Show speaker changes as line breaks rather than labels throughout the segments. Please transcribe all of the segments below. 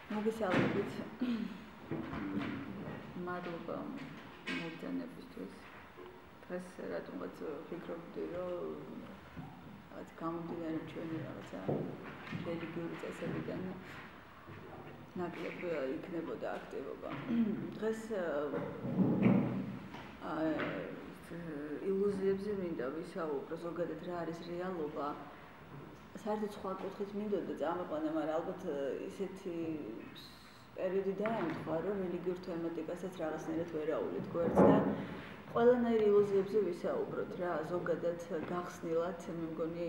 მოგესალმებით. მადლობა მოგზაურობისთვის. დღეს რატომღაც ვფიქრობდი, რომ რაღაც გამომდინარე ჩვენი რაღაცა რელიგიური წესებიდან ნაკლებ იქნებოდა აქტივობა. დღეს ილუზიებზე მინდა ვისაუბრო, ზოგადად რა არის რეალობა. საერთოდ სხვა კუთხით მინდოდა წამოყვანა, მაგრამ ალბათ ისეთი პერიოდი დაემთხვა, რომ რელიგიურ თემატიკასაც რაღაცნაირად ვერ აუვლით გვერდს და ყველანაირ ილუზიებზე ვისაუბროთ რა, ზოგადად გახსნილად, მე მგონი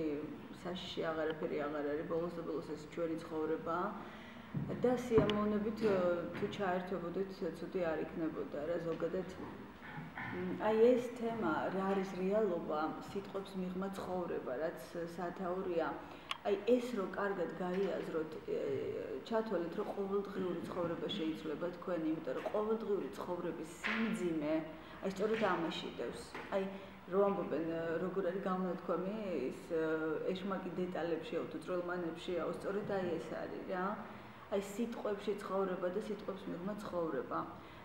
საშიში აღარაფერი აღარ არის, ბოლოს და ბოლოს ეს ჩვენი ცხოვრებაა და სიამოვნებით თუ ჩაერთვებოდით, ცუდი არ იქნებოდა რა, ზოგადად აი ეს თემა რა არის რეალობა, სიტყვებს მიღმა ცხოვრება, რაც სათაურია. აი ეს რო კარგად გაიაზროთ, ჩათვალეთ, რომ ყოველდღიური ცხოვრება შეიძლება თქვენი, იმიტომ რომ ყოველდღიური ცხოვრების სიმძიმე აი სწორედ ამაში დევს. აი რო ამბობენ, როგორ არის გამონათქვამი ის ეშმაკი დეტალებშიო თუ წვრილმანებშიო, სწორედ აი ეს არის რა. აი სიტყვებში ცხოვრება და სიტყვებს მიღმა ცხოვრება.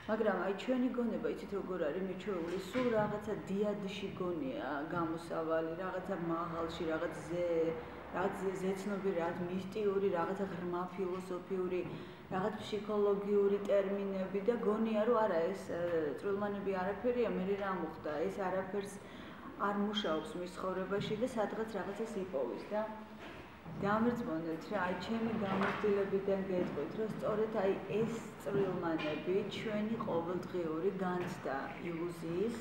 მაგრამ აი ჩვენი გონება იცით როგორ არის მიჩვეული, სულ რაღაცა დიადში გონია გამოსავალი, რაღაცა მაღალში, რაღაც ზეცნობრივი, რაღაც მისტიური, რაღაცა ღრმა ფილოსოფიური, რაღაც ფსიქოლოგიური ტერმინები და გონია რომ არა ეს წვრილმანები არაფერია, მე რა მოხდა, ეს არაფერს არ მუშაობს მის ცხოვრებაში და სადღაც რაღაცას იპოვის და გამერწმუნდეთ რა, აი ჩემი გამოცდილებიდან გეტყვით, რომ სწორედ აი ეს წვრილმანები ჩვენი ყოველდღიური განცდა ილუზიის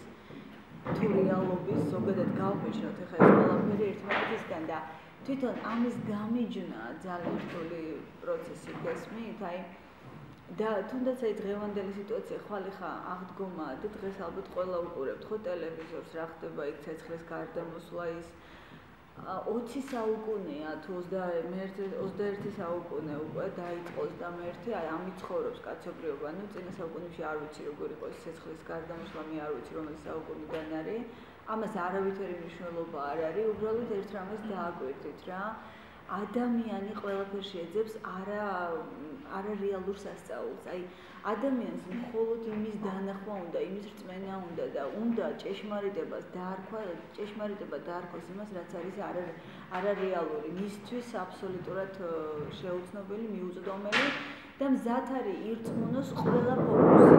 თუ რეალობის ზოგადად გავბეჭდოთ ახლა ეს ყველაფერი ერთმანეთისგან და თვითონ ამის გამიჯნა ძალიან რთული პროცესი გესმით, აი და თუნდაც აი დღევანდელი სიტუაცია ხვალ ხა აღდგომაა და დღეს ალბათ ყველა უყურებთ ხო ტელევიზორს, რა ხდება იქ ცეცხლის გარდამოსვლა ის 20 საუკუნეა თუ 21 საუკუნე უკვე დაიწყოს და მე ერთი აი ამით ცხოვრობს კაცობრიობა, ну წინა საუკუნეში არ ვიცი როგორ იყო ეს ცეცხლის გარდამოსვლა, მე არ ვიცი რომელი საუკუნიდან არის. ამას არავითარი მნიშვნელობა არ არის, უბრალოდ ერთ რამეს დააკვირდით რა. ადამიანი ყველაფერში ეძებს არა რეალურ სასწაულს. აი ადამიანს მხოლოდ იმის დანახვა უნდა, იმის რწმენა უნდა და უნდა ჭეშმარიტებას დაარქვა, ჭეშმარიტება დაარქვას იმას, რაც არის არარეალური, მისთვის აბსოლუტურად შეუცნობელი, მიუწვდომელი და მზად არის ირწმუნოს ყველა ფოკუსი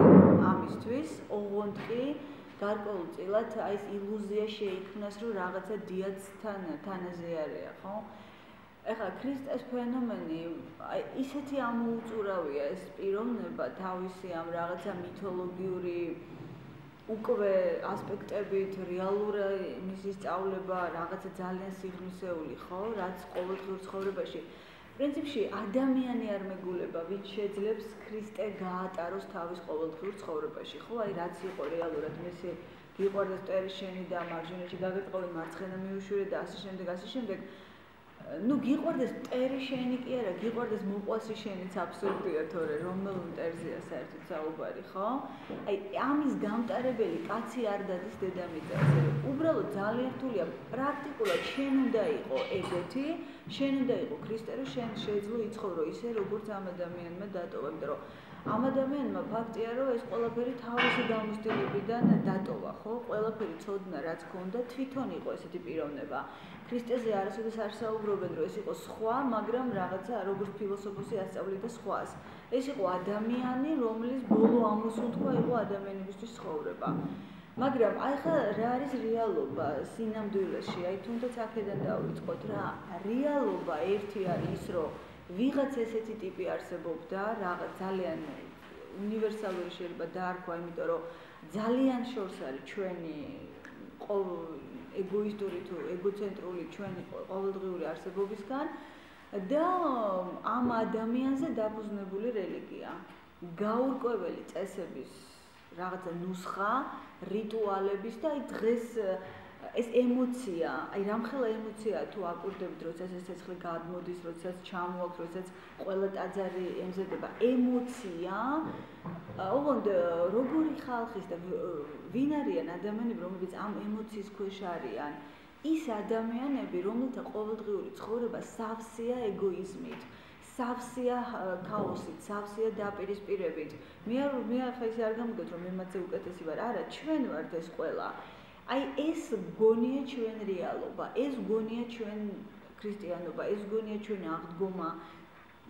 ამისთვის, ოღონდ კი გარკვეულწილად აი ეს ილუზია შეიქმნას, რომ რაღაცა დიადთან თანაზე არის, ხო? ეხლა ქრისტეს ფენომენი, აი ისეთი ამოუწურავია ეს პიროვნება თავისი ამ რაღაცა მითოლოგიური უკვე ასპექტებით, რეალური მისი სწავლება, რაღაცა ძალიან სიღრმისეული, ხო, რაც ყოველდღიურ ცხოვრებაში პრინციპში ადამიანი არ მეგულება, ვინც შეძლებს ქრისტე გაატაროს თავის ყოველდღიურ ცხოვრებაში, ხო, აი რაც იყო რეალურად მისი გიყვარდეს მტერი შენი და მარჯვენაში გაგეწყობენ მარცხენა მიუშვირე და ასე შემდეგ ну გიყვარდეს მტერი შენი კი არა, გიყვარდეს მოყვასი შენიც აბსურდია თორე რომელ მტერზეა საერთოდ საუბარი, ხო? აი ამის გამტარებელი კაცი არ დადის დედამიწაზე. უბრალოდ ძალიან რთულია პრაქტიკულად შენ უნდა იყო ეგეთი, შენ უნდა იყო ქრისტე, რომ შენ შეეძლო იცხოვრო ისე, როგორც ამ ადამიანმა დატოვა, იმიტომ რომ ამ ადამიანმა ფაქტია, რომ ეს ყველაფერი თავისი გამოცდილებიდან დატოვა, ხო? ყველაფერი ცოდნა რაც ჰქონდა, თვითონ იყო ესეთი პიროვნება. ქრისტეზე არასოდეს არ საუბრობენ, რომ ეს იყო სხვა, მაგრამ რაღაცა როგორც ფილოსოფოსი ასწავლიდა სხვას. ეს იყო ადამიანი, რომლის ბოლო ამოსუნთქვა იყო ადამიანებისთვის ცხოვრება. მაგრამ აი ხა რა არის რეალობა სინამდვილეში? აი თუნდაც აქედან დავიწყოთ რა. რეალობა ერთი არის ის, რომ ვიღაც ესეთი ტიპი არსებობდა, რაღაც ძალიან უნივერსალური შეიძლება დაარქვა, იმიტომ რომ ძალიან შორს არის ჩვენი ეგოისტური თუ ეგოცენტრული ჩვენი ყოველდღიური არსებობისგან და ამ ადამიანზე დაფუძნებული რელიგია. გაურკვეველი წესების რაღაცა ნუსხა, რიტუალების და აი დღეს ეს ემოცია, აი რამხელა ემოციაა თუ აკვირდებით, როდესაც ეს ცეცხლი გადმოდის, როდესაც ჩამოაქვს, როდესაც ყველა ტაძარი ემზადება, ემოცია, ოღონდ როგორი ხალხის და ვინ არიან ადამიანები, რომლებიც ამ ემოციის ქვეშ არიან, ის ადამიანები, რომელთა ყოველდღიური ცხოვრება სავსეა ეგოიზმით, სავსეა ქაოსით, სავსეა დაპირისპირებით. მე ახლა ისე არ გამიგოთ რომ მე მათზე უკეთესი ვარ. არა, ჩვენ ვართ ეს ყველა. აი ეს გონია ჩვენ რეალობა, ეს გონია ჩვენ ქრისტიანობა, ეს გონია ჩვენ აღდგომა,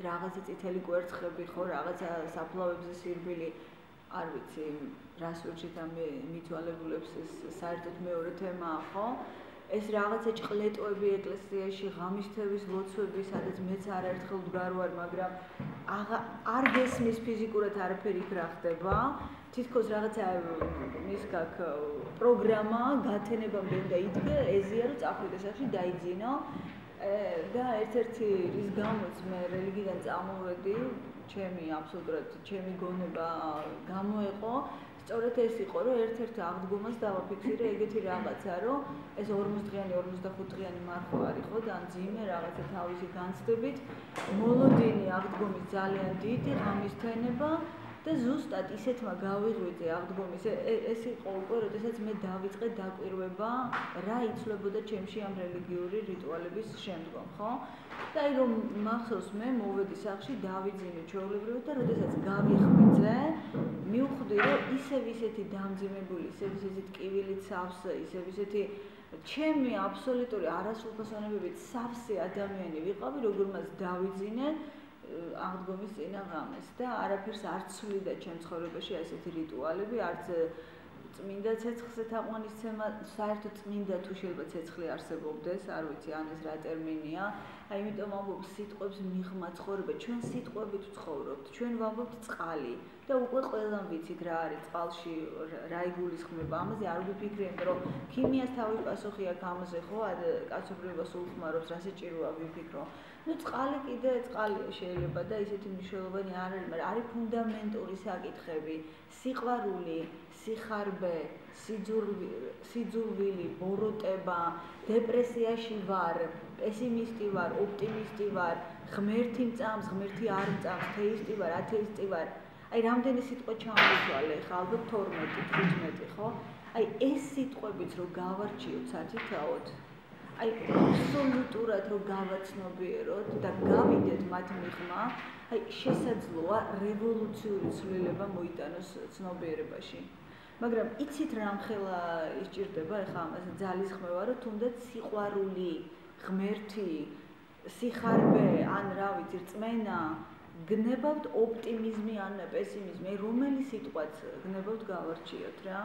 რაღაცა წითელი კვერცხები ხო, რაღაცა საფლავებზე სირბილი, არ ვიცი, რას ვერჩით ამ მიცვალებულებს ეს საერთოდ მეორე თემაა, ხო? ეს რაღაცა ჭყლეტოები ეკლესიაში, ღამისთების ლოცვები, სადაც მეც არაერთხელ ვდგარ ვარ, მაგრამ არ გესმის ფიზიკურად არაფერი იქ რა ხდება. თითქოს რაღაცა მის გაკ პროგრამა გათენებამდე უნდა იდგე, ეზია რომ წახვიდე სახში დაიძინო და ერთ-ერთი რის გამოც მე რელიგიიდან წამოვედი, ჩემი აბსოლუტურად ჩემი გონება გამოეყო, სწორედ ეს იყო, რომ ერთ-ერთ აღდგომას დავაფიქსირე ეგეთი რაღაცა, რომ ეს 40-დღიანი, 45-დღიანი მარხვა არის ხო და ან ძიმე რაღაცა თავისი განცდებით, მოლოდინი აღდგომის ძალიან დიდი, ღამისთენება და ზუსტად ისეთმა გავიღვიძე აღდგომის ეს იყო უკვე, როდესაც მე დავიწყე დაკვირვება, რა იცვლებოდა ჩემში ამ რელიგიური რიტუალების შემდგომ, ხო? და აი რომ მახსოვს მე მოვედი სახში, დავიძინე ჩვეულებრივად და როდესაც გავიღვიძე, მივხვდი რომ ისევ ისეთი დამძიმებული, ისევ ისეთი ტკივილით სავსე, ისევ ისეთი ჩემი აბსოლუტური არასრულფასოვნებებით სავსე ადამიანი ვიყავი, როგორ მას დავიძინე აღდგომის წინა ღამეს და არაფერს არ ცვლიდა ჩემ ცხოვრებაში ასეთი რიტუალები, არც წმინდა ცეცხლზე თაყვანისცემა, საერთოდ წმინდა თუ შეიძლება ცეცხლი არსებობდეს, არ ვიცი ან ეს რა ტერმინია. აი იმიტომ ვამბობ სიტყვებს მიღმა ცხოვრება, ჩვენ სიტყვებით ვცხოვრობთ, ჩვენ ვამბობთ წყალი და უკვე ყველამ ვიცით რა არის წყალში, რა იგულისხმება. ამაზე არ ვიფიქრებ, რომ ქიმიას თავის პასუხი აქვს ამაზე, ხო? კაცობრიობა სულ ხმარობს, რა საჭიროა ვიფიქრო. ნუ წყალი კიდე წყალია შეიძლება და ისეთი მნიშვნელოვანი არ არის, მაგრამ არის ფუნდამენტური საკითხები, სიყვარული, სიხარბე, სიძულვილი, ბოროტება, დეპრესიაში ვარ, პესიმისტი ვარ, ოპტიმისტი ვარ, ღმერთი მწამს, ღმერთი არ მწამს, თეისტი ვარ, ათეისტი ვარ. აი რამდენი სიტყვა ჩამოვთვალე, ხა ალბათ 12-15, ხო? აი ეს სიტყვებიც რო გავარჩიოთ სათითაოდ, აი აბსოლუტურად რო გავაცნობიეროთ და გავიდეთ მათ მიღმა, აი შესაძლოა რევოლუციური ცვლილება მოიტანოს ცნობიერებაში. მაგრამ იცით რა მხელა ისჭირდება ეხლა ამაზე ძალისხმევა, რომ თუნდაც სიყვარული, ღმერთი, სიხარბე, ან რა ვიცი, რწმენა, გნებავთ ოპტიმიზმი ან პესიმიზმი, რომელი სიტყვაც გნებავთ გავარჩიოთ რა.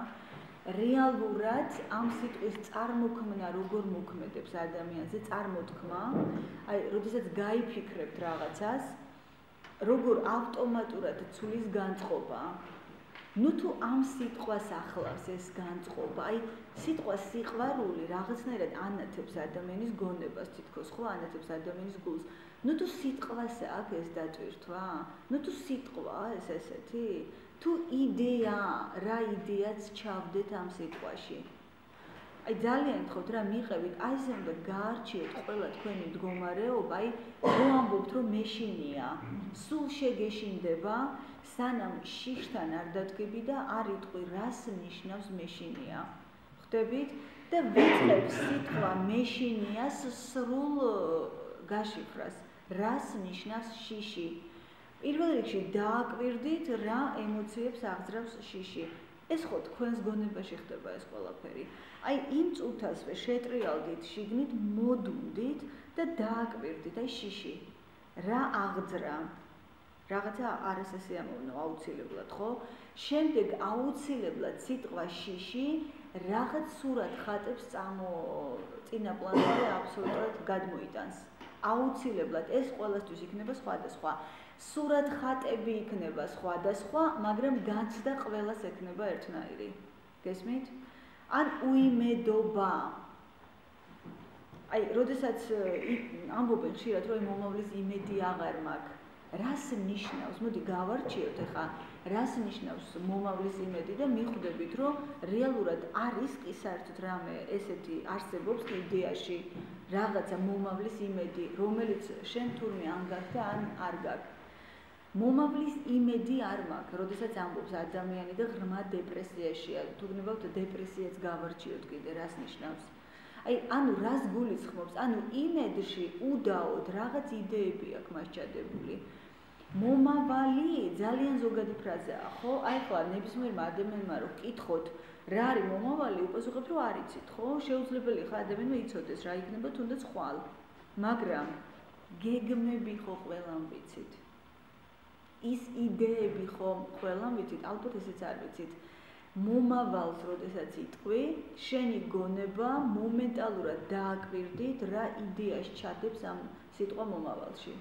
რეალურად ამ სიტყვის წარმოქმნა როგორ მოქმედებს ადამიანზე, წარმოთქმა, აი, როდესაც გაიფიქრებთ რაღაცას, როგორ ავტომატურად ცulis განწყობა. ნუ თუ ამ სიტყვას ახლავს ეს განწყობა, აი, სიტყვა სიყვარული რაღაცნაირად ანათებს ადამიანის გონებას, თითქოს ხო ანათებს ადამიანის გულს. ნუ თუ სიტყვასე აქვს ეს დატვირთვა, ნუ თუ სიტყვა ეს ესეთი, თუ იდეა, რა იდეაც ჩავდეთ ამ სიტყვაში. აი ძალიან გთხოვთ რა მიყევით, აი ესე უნდა გაარჩიოთ ყველა თქვენი მდგომარეობა, აი რო ამბობთ რომ მეშინია, სულ შეგეშინდება, სანამ შიშთან არ დადგები და არ იტყვი რას ნიშნავს მეშინია. ხვდებით? და ვიწყებ სიტყვა მეშინიას სრულ გაშიფრას. რას ნიშნავს შიში? პირველ რიგში დააკვირდით რა ემოციებს აღძრავს შიში. ეს ხო თქვენს გონებაში ხდება ეს ყველაფერი. აი იმ წუთასვე შეტრიალდით შიგნით, მოდუნდით და დააკვირდით, აი შიში. რა აღძრა? რაღაცა არასასიამოვნო აუცილებლად, ხო? შემდეგ აუცილებლად სიტყვა შიში რაღაც სურათ ხატებს წინა პლანზე აბსოლუტურად გადმოიტანს. აუცილებლად ეს ყველასთვის იქნება სხვადასხვა. სურათ ხატები იქნება სხვადასხვა, მაგრამ განცდა ყველას ექნება ერთნაირი. გესმით? ან უიმედობა. აი, როდესაც ამბობენ ხშირად, რომ მომავლის იმედი აღარ მაქვს. რას ნიშნავს? მოდი გავარჩიოთ ახლა, რას ნიშნავს მომავლის იმედი და მიხვდებით, რომ რეალურად არის კი საერთოდ რამე ესეთი არსებობს იდეაში რაღაცა მომავლის იმედი, რომელიც შენ თურმე ან გაქვს და ან არ გაქვს. მომავლის იმედი არ მაქვს, როდესაც ამბობს ადამიანი და ღრმა დეპრესიაშია. თუ გნებავთ დეპრესიაც გავარჩიოთ კიდე, რას ნიშნავს? აი, ანუ რას გულისხმობს? ანუ იმედში უდაოდ რაღაც იდეები აქვს მას ჩადებული. მომავალი ძალიან ზოგადი ფრაზაა, ხო? აი, ხლა ნებისმიერმა ადამიანმა რო გკითხოთ, რა არის მომავალი, უპასუხებთ, რომ არ იცით, ხო? შეუძლებელი ხარ ადამიანმა იცოდეს რა იქნება თუნდაც ხვალ. მაგრამ გეგმები ხო ყველამ ვიცით. ის იდეები ხო ყველამ ვიცით, ალბათ ესეც არ ვიცით. მომავალს როდესაც იტყვი, შენი გონება მომენტალურად დააკვირდით რა იდეაში ჩადებს ამ სიტყვა მომავალში.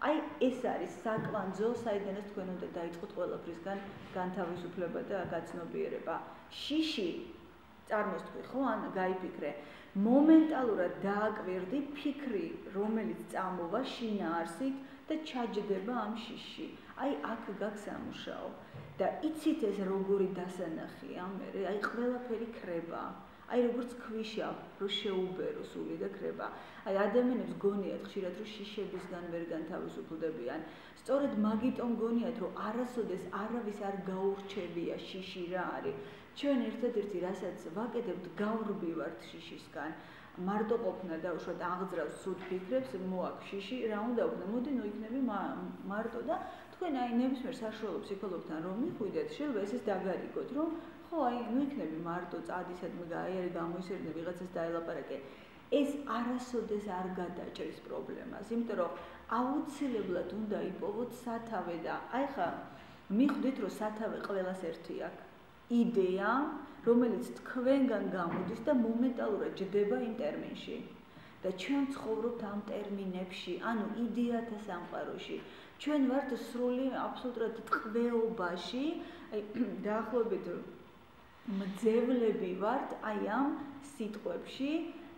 აი ეს არის საკვანძო, საიდანაც თქვენ უნდა დაიწყოთ ყველაფრისგან განთავისუფლება და გაცნობიერება. შიში წარმოსთქვი ხო, ან გაიფიქრე. მომენტალურად დააკვირდი ფიქრი, რომელიც წამოვა შინაარსით და ჩაჯდება ამ შიში. აი აქ გაქვს სამუშაო. და იცით ეს როგორი დასანახია, მე აი ყველაფერი ქრება. აი როგორც ქვიშა, რო შეუბერო სული და ქრება. აი ადამიანებს გონიათ ხშირად რომ შიშებისგან ვერ განთავისუფლდებიან. სწორედ მაგიტომ გონიათ რომ არასოდეს არავის არ გაურჩევია შიში რა არის. ჩვენ ერთადერთი რასაც ვაკეთებთ, გავრბივართ შიშისგან. მარტო ყოფნა და უშუალოდ აღძრავს სულ ფიქრებს, მოაქვს შიში, რა უნდა ვქნა, მოდი ნუ იქნები მარტო და თქვენ აი ნებისმიერ საშუალო ფსიქოლოგთან რომ მიხვიდეთ, შეიძლება ესეც დაგარიგოთ, რომ ხო, აი ნუ იქნები მარტო წადისადმი გაიარე გამოისერნე ვიღაცას დაელაპარაკე. ეს არასოდეს არ გადაჭრის პრობლემას, იმიტომ რომ აუცილებლად უნდა იპოვოთ სათავე და აი ხა მიხვდით რომ სათავე ყველას ერთი აქვს. იდეა, რომელიც თქვენგან გამოდის და მომენტალურად ჯდება იმ ტერმინში. და ჩვენ ცხოვრობთ ამ ტერმინებში, ანუ იდეათა სამყაროში. ჩვენ ვართ სრული აბსოლუტურად ტყვეობაში, აი დაახლოებით მძევლები ვართ აი ამ სიტყვებში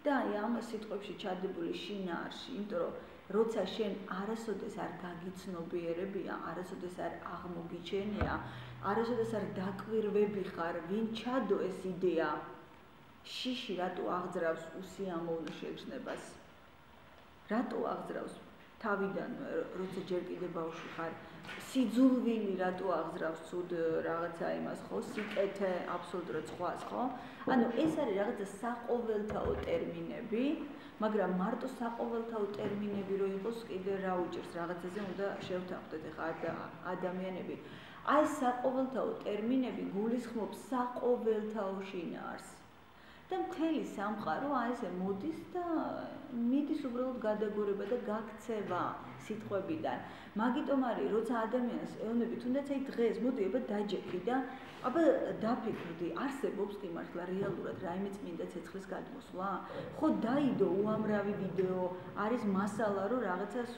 და აი ამ სიტყვებში ჩადებული შინაარში, იმიტომ რომ როცა შენ არასოდეს არ გაგიცნობიერებია, არასოდეს არ აღმოგიჩენია, არასოდეს არ დაკვირვები ხარ, ვინ ჩადო ეს იდეა, შიში რატო აღძრავს უსიამოვნო შეგრძნებას? რატო აღძრავს თავიდან, როცა ჯერ კიდე ბავშვი ხარ, სიძულვილი რატო აღძრავს ცუდ რაღაცა იმას, ხო, სიკეთე აბსოლუტურად სხვას, ხო? ანუ ეს არის რაღაცა საყოველთაო ტერმინები, მაგრამ მარტო საყოველთაო ტერმინები რო იყოს, კიდე რა უჭირს, რაღაცაზე უნდა შევთანხმდეთ ახლა ადამიანები. აი საყოველთაო ტერმინები გულისხმობს საყოველთაო შინაარს. და მთელი სამყარო აი ესე მოდის და მიდის უბრალოდ გადაგორება და გაქცევა სიტყვებიდან. მაგიტომ არის, როცა ადამიანს ეუბნები, თუნდაც აი დღეს მოდი აბა დაჯექი და აბა დაფიქრდი, არსებობს კი მართლა რეალურად რაიმე წმინდა ცეცხლის გადმოსვლა? ხო დაიდო უამრავი ვიდეო, არის მასალა, რომ რაღაცას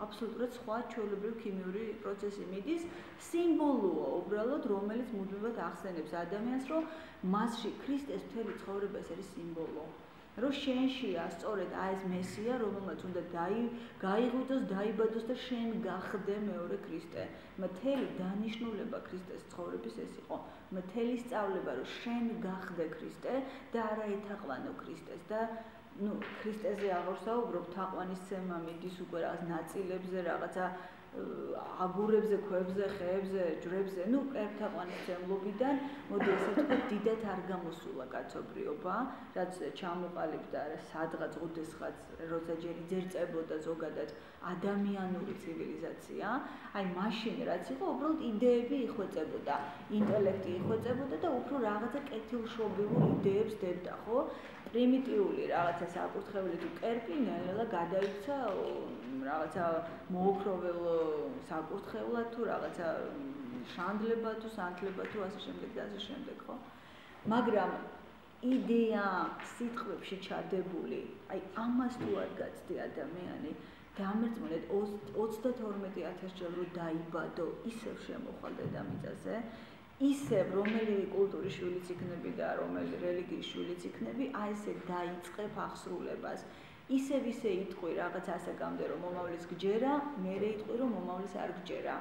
აბსოლუტურად სხვა ჩვეულებრივი ქიმიური პროცესი მიდის, სიმბოლოა უბრალოდ, რომელიც მუდმივად ახსენებს ადამიანს, რომ მასში ქრისტეს მთელი ცხოვრება ეს არის სიმბოლო. რომ შენშია სწორედ აი ეს მესია, რომელმაც უნდა გაიღვიძოს, დაიბადოს და შენ გახდე მეორე ქრისტე. მთელი დანიშნულება ქრისტეს ცხოვრების ეს იყო. მთელი სწავლება, რომ შენ გახდე ქრისტე და არა ეთაყვანო ქრისტეს და ნუ ქრისტეზე აღარ საუბრობ, თაყვანისცემა მიდის უკვე რაღაც ნაწილებზე, რაღაცა აგურებზე, ქვებზე, ხეებზე, ჯვრებზე, ნუ ერთაყვანისმცემლობიდან, მოდი ესე ვთქვათ, დიდად არ გამოსულა კაცობრიობა, რაც ჩამოყალიბდა სადღაც ოდესღაც, როცა ჯერ იძერწებოდა ზოგადად ადამიანური ცივილიზაცია, აი მაშინ რაც იყო, უბრალოდ იდეები იხვეწებოდა, ინტელექტი იხვეწებოდა და უფრო რაღაცა კეთილშობილურ იდეებს დებდა, ხო? პრიმიტიული რაღაცა საკურთხეველი თუ კერპი ნელა გადაიქცა რაღაცა მოოქროվել საკურთხევლად თუ რაღაცა შანდლება თუ სანთლება თუ ასე შემდეგ და ასე შემდეგ, ხო? მაგრამ იდეა სიტყვებში ჩადებული, აი ამას თუ არ გაცდი ადამიანი, დამერწმუნეთ 32,000 ჯერ რომ დაიბადო, ისევ შემოხვალ დედამიწაზე, ისევ რომელი კულტურის შვილიც იქნები და რომელი რელიგიის შვილიც იქნები, აი ესე დაიწყებ აღსრულებას. ისევ ისე იტყვი რაღაც ასაკამდე რომ მომავლის გჯერა, მერე იტყვი რომ მომავლის არ გჯერა.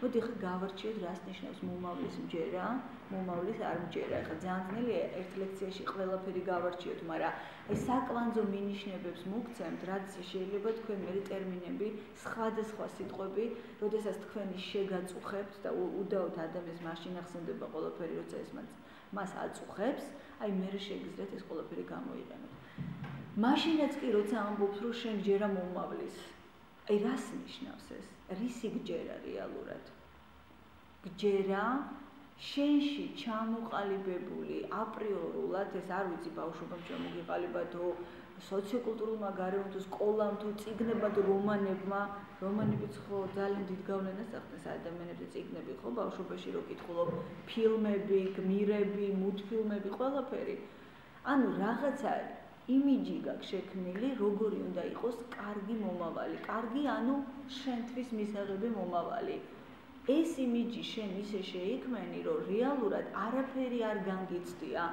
მოდი ხა გავარჩიოთ რას ნიშნავს მომავლის მჯერა, მომავლის არ მჯერა. ხა ძალიან ძნელია ერთ ლექციაში ყველაფერი გავარჩიოთ, მაგრამ აი საკვანძო მინიშნებებს მოგცემთ, რაც შეიძლება თქვენ მერე ტერმინები, სხვადასხვა სიტყვები, როდესაც თქვენი შეგაწუხებთ და უდაოდ ადამიანს მაშინ ახსენდება ყველაფერი, როცა ეს მას აწუხებს, აი მერე შეგიძლიათ ეს ყველაფერი გამოიყენოთ. მაშინაც კი როცა ამბობს რომ შენ გჯერა მომავლის. აი რას ნიშნავს ეს? რისი გჯერა რეალურად? გჯერა შენში ჩამოყალიბებული აპრიორულად ეს არ ვიცი ბავშვობამ ჩამოგიყალიბა თუ სოციოკულტურულმა გარემომ თუ სკოლამ თუ წიგნებმა თუ რომანებიც ხო ძალიან დიდ გავლენას ახდენს ადამიანებზე წიგნები ხო ბავშვობაში რო კითხულობ ფილმები, გმირები, მულტფილმები, ყველაფერი. ანუ რაღაცა იმიჯი გაქვს შექმნილი, როგორი უნდა იყოს კარგი მომავალი. კარგი ანუ შენთვის მისაღები მომავალი. ეს იმიჯი შენ ისე შეიქმენი, რომ რეალურად არაფერი არ განგიცდია.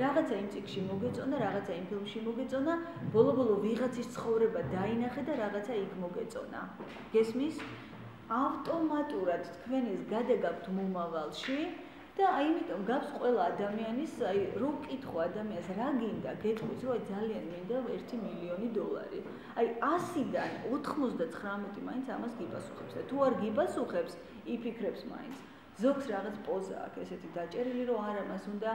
რაღაცა იმ წიგნში მოგეწონა, რაღაცა იმ ფილმში მოგეწონა, ბოლო-ბოლო ვიღაცის ცხოვრება დაინახე და რაღაცა იქ მოგეწონა. გესმის? ავტომატურად თქვენ ეს გადაგაქვთ მომავალში და ამიტომ გაქვს ყველა ადამიანის, აი რო კითხო ადამიანს რა გინდა, გეტყვის რომ ძალიან მინდა $1,000,000. აი 100-დან 99 მაინც ამას გიპასუხებს და თუ არ გიპასუხებს, იფიქრებს მაინც. ზოგს რაღაც პოზა აქვს ესეთი დაჭერილი რომ არა მას უნდა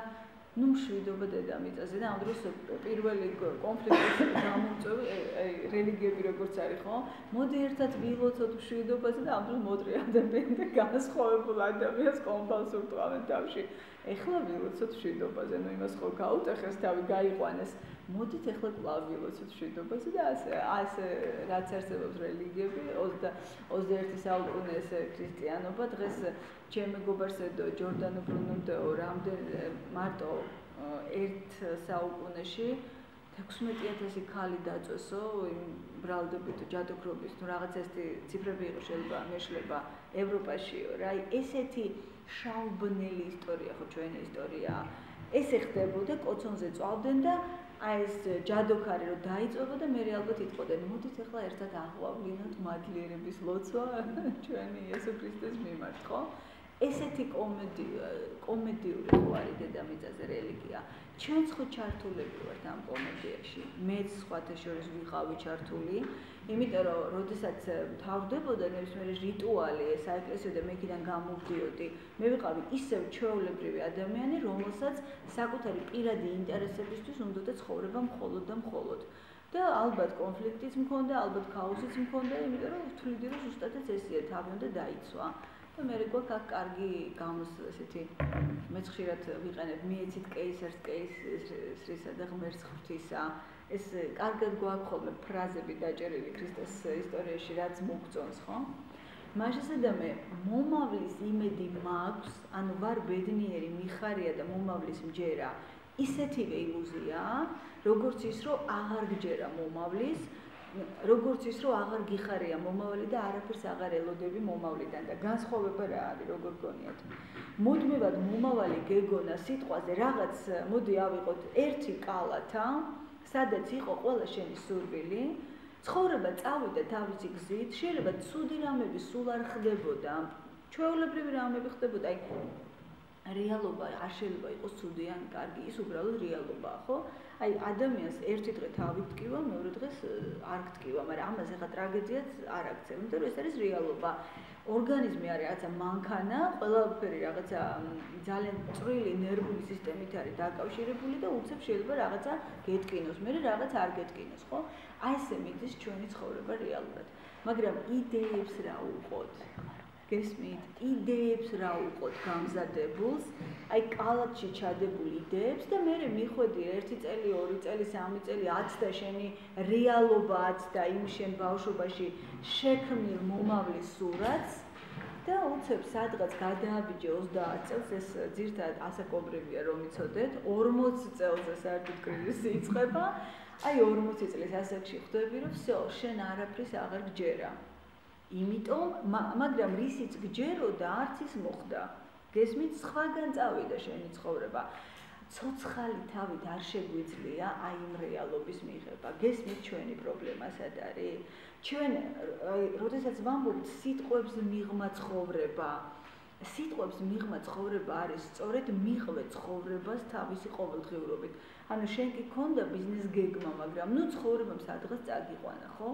მშვიდობა დედამიწაზე და ამ დროს პირველი კონფლიქტი გამომწვევი რელიგიები როგორც არის ხო? მოდი ერთად ვილოცოთ მშვიდობაზე და ამ დროს მოდრე ადამიანი და განსხვავებულ ადამიანს კომპანს ურტყავენ თავში. ეხლა ვილოცოთ მშვიდობაზე, ნუ იმას ხო გაუტეხეს თავი გაიყვანეს. მოდით ეხლა კვლავ ვილოცოთ მშვიდობაზე და ასე რაც არსებობს რელიგიები 21 საუკუნე ეს ქრისტიანობა დღეს ჩემ მეგობარს ჯორდანო ბრუნუნდო რამდენი მარტო ერთ საუკუნეში 16,000 ქალი დაწვესო იმ ბრალდებით ჯადოქრობის თუ რაღაც ესეთი ციფრები იყო შეიძლება მეშლება ევროპაშიო რა ესეთი შაუბნელი ისტორია ხო ჩვენი ისტორია ესე ხდებოდა კოცონზე წავდნენ და აი ეს ჯადოქარი რომ დაიწვებოდა მე ალბათ იტყოდნენ მოდით ახლა ერთად აღვავლინოთ მადლიერების ლოცვა ჩვენი იესო ქრისტეს მიმართ ხო ესეთი კომედიური ხო არის დედამიწაზე რელიგია ჩვენც ხო ჩართულები ვართ ამ კომედიაში მეც სხვათა შორის ვიყავი ჩართული იმიტომ რომ როდესაც თავდებოდა ნებისმიერი რიტუალი საეკლესიო და მე იქიდან გამოვდიოდი მე ვიყავი ისევ ჩვეულებრივი ადამიანი რომელსაც საკუთარი პირადი ინტერესებისთვის უნდოდა ცხოვრება მხოლოდ და მხოლოდ და ალბათ კონფლიქტიც მქონდა ალბათ ქაოსიც მქონდა იმიტომ რომ ვთვლიდი რომ ზუსტადაც ესეა თავი უნდა დაიცვა და მე გვაქვს აქ კარგი გამოს ესეთი მეც ხშირად ვიყენებ მიეცით კეისერს კეისრისა და ღმერთს ღვთისა ეს კარგად გვაქვს ხოლმე ფრაზები დაჭერილი ქრისტეს ისტორიაში რაც მოგწონს ხო მაშასადამე მომავლის იმედი მაქვს ანუ ვარ ბედნიერი მიხარია და მომავლის მჯერა ისეთივე ილუზია როგორც ის რომ აღარ გჯერა მომავლის როგორც ის რომ აღარ გიხარია მომავალი და არაფერს აღარ ელოდები მომავლიდან და განსხვავება რა არის როგორ გონიათ მუდმივად მომავალი გეგონა სიტყვაზე რაღაც მოდი ავიღოთ ერთი კალათა სადაც იყო ყველა შენი სურვილი ცხოვრება წავიდა თავისი გზით შეიძლება ცუდი რამები სულ არ ხდებოდა ჩვეულებრივი რამები ხდებოდა აი რეალობა არ შეიძლება იყოს ცუდი ან კარგი ის უბრალოდ რეალობაა ხო აი ადამიანს ერთი დღე თავი გტკივა მეორე დღეს არ გტკივა მაგრამ ამას ეხა ტრაგედიაც არ აქცევ იმიტომ რომ ეს არის რეალობა ორგანიზმი არის რაღაცა მანქანა ყველაფერი რაღაცა ძალიან წვრილი ნერვული სისტემით არის დაკავშირებული და უცებ შეიძლება რაღაცა გეტკინოს მე რაღაც არ გეტკინოს ხო აი ესე მიდის ჩვენი ცხოვრება რეალურად მაგრამ იდეებს რა უყოთ გესმით იდეებს რა უყოთ გამზადებულს აი კალათში ჩადებული იდეებს და მე მიხვედი 1 წელი 2 წელი 3 წელი 10 და შენი რეალობა 10 და იმ შენ ბავშვობაში შექმნილ მომავლის სურათს და უცებ სადღაც გადააბიჯე 30 წელს ეს ძირთად ასაკობრივია რომ იცოდეთ 40 წელზე საერთოდ კრიზისი იწყება აი 40 წლის ასაკში ხვდები რომ всё შენ არაფრის აღარ გჯერა იმიტომ მაგრამ რისიც გჯეროდა არც ის მოხდა გესმით სხვაგან წავიდა შენი ცხოვრება ცოცხალი თავით არ შეგვიძლია აი იმ რეალობის მიღება გესმით ჩვენი პრობლემა სად არის ჩვენ როდესაც ვამბობთ სიტყვებს მიღმა ცხოვრება არის სწორედ მიღვე ცხოვრებას თავისი ყოველდღიურობით ანუ შენ კი გქონდა ბიზნეს გეგმა მაგრამ ნუ ცხოვრებამ სადღაც წაგიყვანა ხო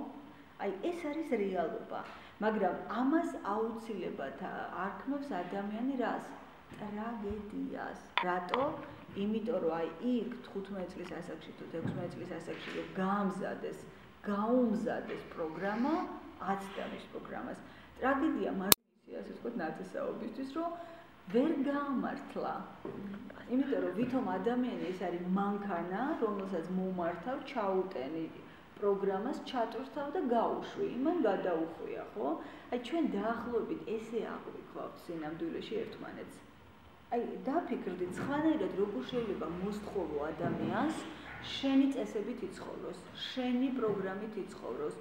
აი ეს არის რეალობა მაგრამ ამას აუცილებლად არქმევს ადამიანი რას ტრაგედიას რატო იმიტომ რომ აი იქ 15 წლის ასაკში თუ 16 წლის ასაკში რომ გაუმზადეს პროგრამა, აცდა მის პროგრამას. ტრაგედია მარტივია, ასე ვთქვათ, ნათესაობისთვის, რომ ვერ გაამართლა. იმიტომ რომ ვითომ ადამიანი ეს არის მანქანა, რომელსაც მომართავ, ჩაუტენი პროგრამას, ჩატვირთავ და გაუშვი, იმან გადაუხვია, ხო? აი ჩვენ დაახლოებით ესე აღვიქვავთ სინამდვილეში ერთმანეთს. აი დაფიქრდით, სხვანაირად როგორ შეიძლება მოსთხოვო ადამიანს შენი წესებით იცხოვროს, შენი პროგრამით იცხოვროს.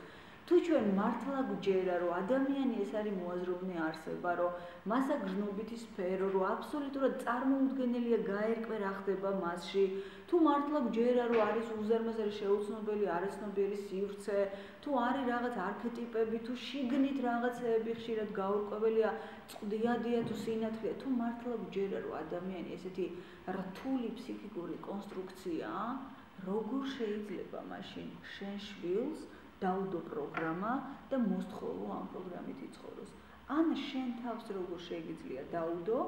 თუ ჩვენ მართლა გვჯერა, რომ ადამიანი ეს არის მოაზროვნე არსება, რომ მას აქვს გრძნობითი სფერო, რომ აბსოლუტურად წარმოუდგენელია გაერკვე რა ხდება მასში, თუ მართლა გვჯერა, რომ არის უზარმაზარი შეუცნობელი, არაცნობიერი სივრცე, თუ არის რაღაც არქეტიპები, თუ შიგნით რაღაცეები ხშირად გაურკვეველია, წვდიადია თუ სინათლეა, თუ მართლა გვჯერა, რომ ადამიანი ესეთი რთული ფსიქიკური კონსტრუქციაა, როგორ შეიძლება მაშინ შენ შვილს დაუდო პროგრამა და მოსთხოვო ამ პროგრამით იცხოვროს. ან შენ თავს როგორ შეგიძლია დაუდო,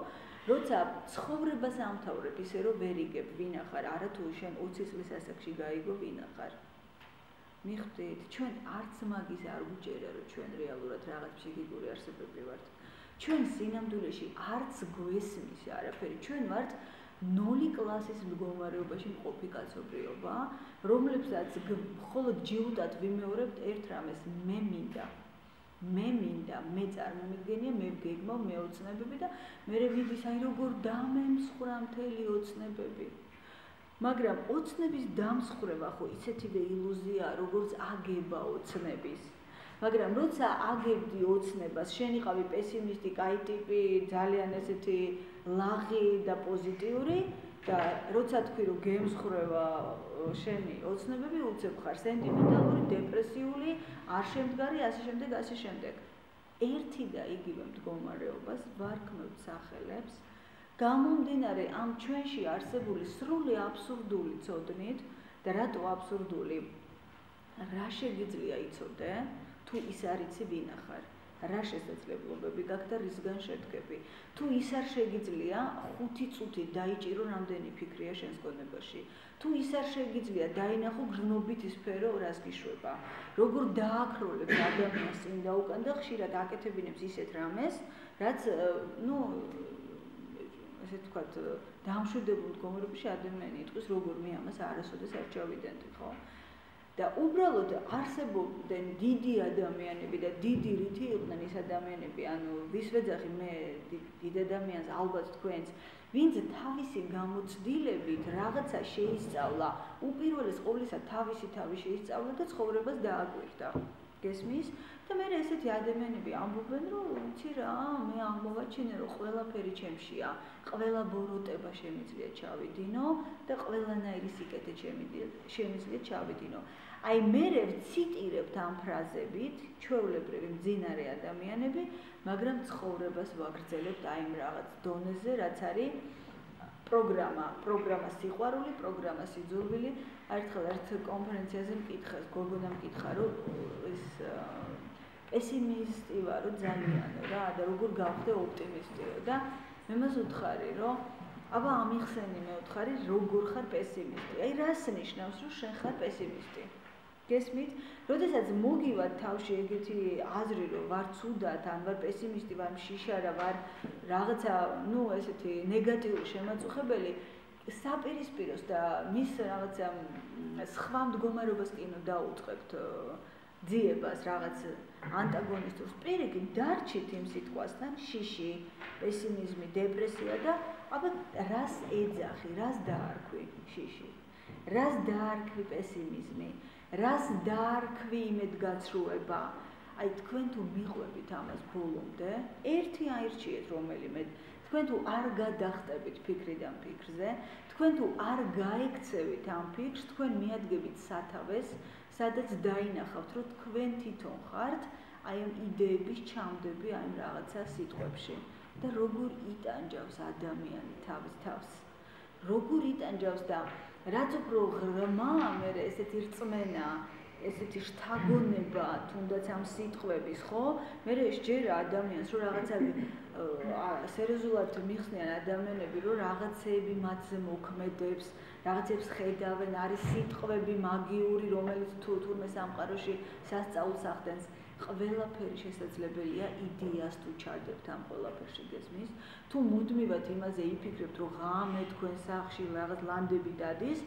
როცა ცხოვრებას ამთავრებ ისე რომ ვერ იგებ ვინ ახარ, არა თუ შენ 20 წლის ასაკში გაიგო ვინ ახარ. მიხვდით, ჩვენ არც მაგის არ გვჯერა, რომ ჩვენ რეალურად რაღაც ფსიქიკური არსებები ვართ. ჩვენ სინამდვილეში არც გვესმის არაფერი, ჩვენ ვართ 0 კლასის მდგომარეობაში მყოფი კაცობრიობა, რომლებსაც მხოლოდ ჯილდად ვიმეორებთ ერთ რამეს, მე მინდა, მე წარმომიდგენია, მე ვგეგმავ, მე ოცნებები და მე ვიდის, აი როგორ დამემსხვრა მთელი ოცნებები. მაგრამ ოცნების დამსხვრევა ხო ისეთივე ილუზია, როგორც აგება ოცნების. მაგრამ როცა აგებდი ოცნებას, შენ იყავი პესიმისტი, კაი ტიპი, ძალიან ესეთი ლაღი და პოზიტიური და როცა თქვი რომ გემსხვრევა შენი ოცნებები, უცებ ხარ სენტიმენტალური, დეპრესიული, არ შემდგარი, ასე შემდეგ. ერთი და იგივე მდგომარეობას ვარქმევთ სახელებს, გამომდინარე ამ ჩვენში არსებული სრული აბსურდული ცოდნით და რატო აბსურდული? რა შეგიძლია იცოდე, თუ ის არ იცი ვინ ახარ? რა შესაძლებლობები გაქვს და რისგან შედგები? თუ ის არ შეგიძლია 5 წუთი დაიჭირო რამდენი ფიქრია შენს გონებაში? თუ ის არ შეგიძლია დაინახო გრძნობითი სფერო რას გიშვება? როგორ დააქროლებს ადამიანს წინ და უკან და ხშირად აკეთებინებს ისეთ რამეს, რაც ესე ვთქვათ, დამშვიდებულ მდგომარეობაში ადამიანი იტყვის, როგორ მე ამას არასოდეს არ ჩავიდენდი, ხო? და უბრალოდ არსებობდნენ დიდი ადამიანები და დიდი რითი იყვნენ ის ადამიანები, ანუ ვის ვეძახი მე დიდ ადამიანს, ალბათ თქვენს, ვინც თავისი გამოცდილებით რაღაცა შეისწავლა, უპირველეს ყოვლისა თავისი შეისწავლა და ცხოვრებას დააკვირდა. გესმის? და მე ესეთი ადამიანები ამბობენ, რომ იცი რა, მე აღმოვაჩინე, რომ ყველაფერი ჩემშია, ყველა ბოროტება შემიძლია ჩავიდინო და ყველანაირი სიკეთე შემიძლია ჩავიდინო. აი მე ვციტირებთ ამ ფრაზებით, ჩვეულებრივი მძინარე ადამიანები, მაგრამ ცხოვრებას ვაგრძელებთ აი იმ რაღაც დონეზე, რაც არის პროგრამა სიყვარული, პროგრამა სიძულვილი. ერთხელ ერთ კონფერენციაზე მკითხეს, გოგონამ მკითხა, რომ ეს პესიმისტი ვარო ძალიანო რა და როგორ გავხდე ოპტიმისტიო და მე მას ვუთხარი, რომ აბა ამიხსენი მე ვუთხარი, როგორ ხარ პესიმისტი. აი რას ნიშნავს, რომ შენ ხარ პესიმისტი? გესმით? როდესაც მოგივათ თავში ეგეთი აზრი, რომ ვარ ცუდად, ან ვარ პესიმისტი, ვარ მშიშარა, ვარ რაღაცა, ესეთი ნეგატიური შემაწუხებელი, საპირისპიროს და მის რაღაცა სხვა მდგომარეობას კიდევ დაუწყებთ ძიებას, რაღაც ანტაგონისტურს. პირიქით, დარჩით იმ სიტყვასთან, შიში, პესიმიზმი, დეპრესია და აბა რას ეძახი, რას დაარქვი შიში? რას დაარქვი პესიმიზმი? რას დაარქვი იმედგაცრუება? აი თქვენ თუ მიყვებით ამას ბოლომდე, ერთი აირჩიეთ რომელიმე, თქვენ თუ არ გადახტებით ფიქრიდან ფიქრზე, თქვენ თუ არ გაექცევით ამ ფიქრს, თქვენ მიადგებით სათავეს, სადაც დაინახავთ, რომ თქვენ თვითონ ხართ აი ამ იდეების ჩამდები აი რაღაცა სიტყვებში და როგორ იტანჯავს ადამიანი თავს. როგორ იტანჯავს და რაც უფრო ღრმა მე ესეთი რწმენა ესეთი შთაგონება თუნდაც ამ სიტყვების, ხო? მე შეჯერა ადამიანს, რომ რაღაცები სერიოზულად მიხსნიან ადამიანები, რომ რაღაცეები მათზე მოქმედებს, რაღაცებს ხედავენ, არის სიტყვები მაგიური, რომელიც თურმე სამყაროში სასწაულს ახდენს. ყველაფერი შესაძლებელია იდეას თუ ჩარდებთ ამ ყველაფერში გესმის. თუ მუდმივად იმაზე იფიქრებთ, რომ ღამე თქვენ სახლში რაღაც ლანდები დადის,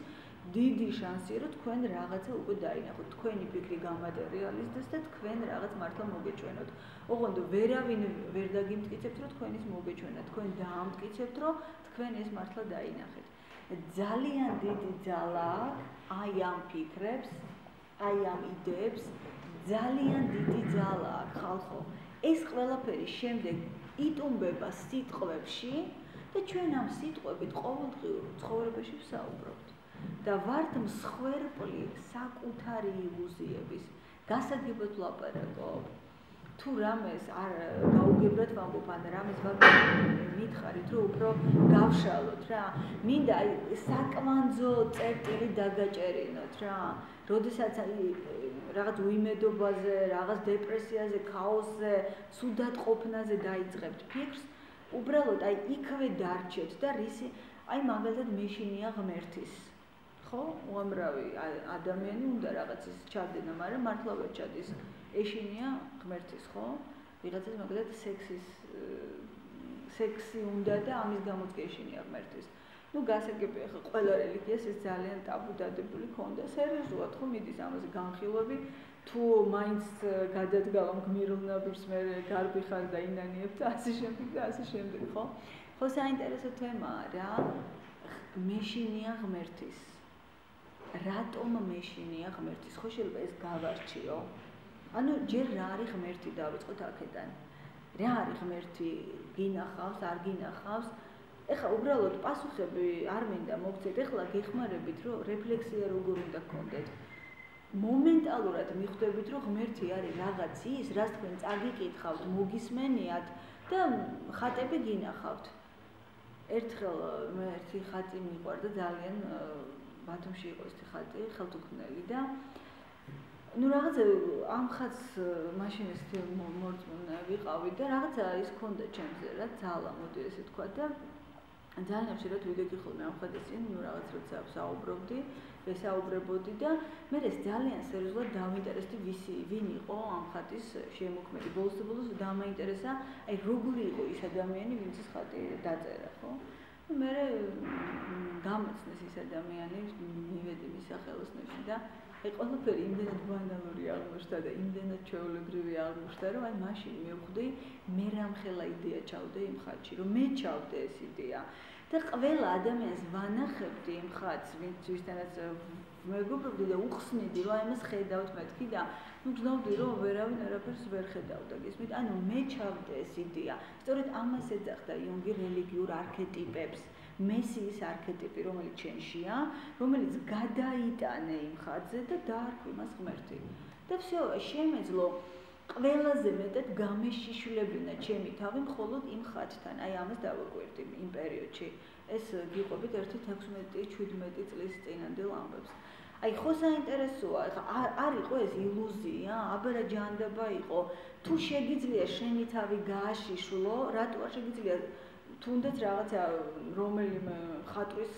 დიდი შანსია, რომ თქვენ რაღაცა უკვე დაინახოთ. თქვენი ფიქრი გამატერიალიზდეს და თქვენ რაღაც მართლა მოგეჩვენოთ. ოღონდ ვერავინ ვერ დაგიმტკიცებთ, რომ თქვენ ის მოგეჩვენათ. თქვენ დაამტკიცებთ, რომ თქვენ ეს მართლა დაინახეთ. ძალიან დიდი ძალა აი ამ ფიქრებს, აი ამ იდეებს, ძალიან დიდი ძალა აქვს ხალხო. ეს ყველაფერი შემდეგ იტუმბება სიტყვებში და ჩვენ ამ სიტყვებით ყოველდღიურ ცხოვრებაში ვსაუბრობთ. და ვართ მსხვერპლი საკუთარი ილუზიების. გასაგებად ვლაპარაკობ. თუ რამეს არ გაუგებრად ვამბობ, ან რამეს მითხარით, რომ უფრო გავშალოთ რა. მინდა აი საკვანძო წერტილი დაგაჭერინოთ რა. როდესაც რაღაც უიმედობაზე, რაღაც დეპრესიაზე, ქაოსზე, სუდად ყოფნაზე დაიწყებთ ფიქრს, უბრალოდ აი იქვე დარჩეთ და რისი, აი მაგალითად მეშინია ღმერთის. ხო? უამრავი ადამიანი უნდა რაღაცის ჩადენა, მაგრამ მართლა ვერ ჩადის. ეშინია ღმერთის, ხო? ვიღაცას მაგალითად სექსი უნდა და ამის გამოც ეშინია ღმერთის. ნუ გასაგებია ხო ყველა რელიგიას ეს ძალიან ტაბუ დადებული ქონდა. სერიოზულად ხო მიდის ამაზე განხილვები, თუ მაინც გადადგა გმირლნაბირს მე გარბი ხარ და ინანიებ და ასე შემდეგ, ხო? ხო საინტერესო თემაა რა. მეშინია ღმერთის. რატომ მეშინია ღმერთის? ხო შეიძლება ეს გავარჩიო. ანუ ჯერ რა არის ღმერთი დავიწყოთ აქედან. რა არის ღმერთი? გინახავს, არ გინახავს? ეხლა უბრალოდ პასუხები არ მინდა მოგცეთ. ეხლა გეხმარებით, რომ რეფლექსია როგორ უნდა გქონდეთ. მომენტალურად მიხვდებით, რომ ღმერთი არის რაღაც ის, რაც თქვენ წაგიკითხავთ, მოგისმენიათ და ხატები გინახავთ. ერთხელ მე ერთი ხატი მიყვარდა ძალიან ბათუმში იყო ეს ხატი, ხელთუქმნელი და ну რაღაცა ამ ხატს მაშინ ეს მორწმუნე ვიყავი და რაღაცა ის ქონდა ჩემზე რა ძალა მოდი ესე თქვა და ძალიან ხშირად ვიგეგი ხოლმე ამ ხატის წინ ну რაღაც როცა საუბრობდი, ვესაუბრებოდი და მე ეს ძალიან სერიოზულად დავინტერესდი ვინ იყო ამ ხატის შემოქმედი. ბოლოს დამაინტერესა, აი როგორი იყო ის ადამიანი, ვინც ეს ხატი დაწერა, ხო? მე გამოცნეს ის ადამიანი, მივედი მის სახელოსნოში და აი ყველაფერი იმდენად ბანალური აღმოჩნდა და იმდენად ჩვეულებრივი აღმოჩნდა, რომ აი მაშინ მივხვდი, მე რამხელა იდეა ჩავდე იმ ხატში, რომ მე ჩავდე ეს იდეა. და ყველა ადამიანს ვანახებდი იმ ხატს, ვისთანაც მეგობრობდი და უხსნიდი, რომ აი მას ხედავთ მეთქი და ну გზნობდი, რომ ვერავინ არაფერს ვერ ხედავდა. გესმით? ანუ მე ჩავდე ეს იდეა. სწორედ ამას ეძახდა იუნგი რელიგიურ არქეტიპებს. მესიის არქეტიპი, რომელიც ჩვენშია, რომელიც გადაიტანე იმ ხატზე და დაარქვი მას ღმერთი. და всё, შემეძლო ყველაზე მეტად გამეშიშვლებინა ჩემი თავი მხოლოდ იმ ხატთან. აი ამას დავაკვირდი იმ პერიოდში. ეს გიყვებით 16-17 წლის წინანდელ ამბებს. აი ხო საინტერესოა, არ იყო ეს ილუზია, აბარა ჯანდაბა იყო. თუ შეგიძლია შენი თავი გააშიშვლო, რატო არ შეგიძლია თუნდაც რაღაცა რომელიმე ხატვის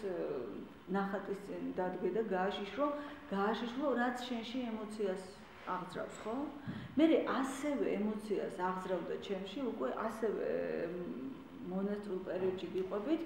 ნახატის წინ დადგე და გააშიშვლო, რაც შენში ემოციას აღძრავს, ხო? მე ასევე ემოციას აღძრავდა ჩემში, უკვე ასევე მონასტრულ პერიოდში გიყვებით,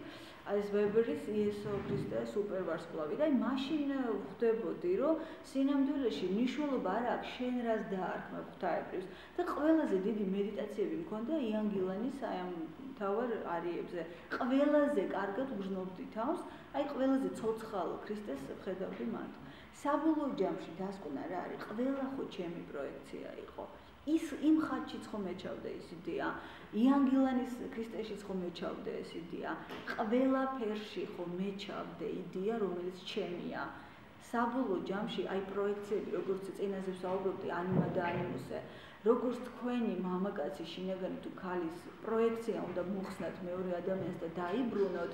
ეს ვებერის იესო ქრისტე სუპერვარსკვლავი და აი მაშინ ხვდებოდი, რომ სინამდვილეში მნიშვნელობა არ აქვს შენ რას დაარქმევ ღვთაებრივს და ყველაზე დიდი მედიტაციები მქონდა იანგილანის აი ამ თავარ არიებზე. ყველაზე კარგად ვგრძნობდი თავს, აი ყველაზე ცოცხალ ქრისტეს ვხედავდი მათ. საბოლოო ჯამში დასკვნა რა არის, ყველა ხო ჩემი პროექცია იყო. იმ ხატშიც ხო მეჩავდა ეს იდეა, იანგილანის ქრისტეშიც ხო მეჩავდა ეს იდეა, ყველაფერში ხო მეჩავდა იდეა, რომელიც ჩემია. საბოლოო ჯამში აი პროექციები, როგორც წინაზე ვსაუბრობდი, ანიმა და ანიმუსზე, როგორც თქვენი მამაკაცი, შინაგანი თუ ქალის პროექცია უნდა მოხსნათ მეორე ადამიანს და დაიბრუნოთ,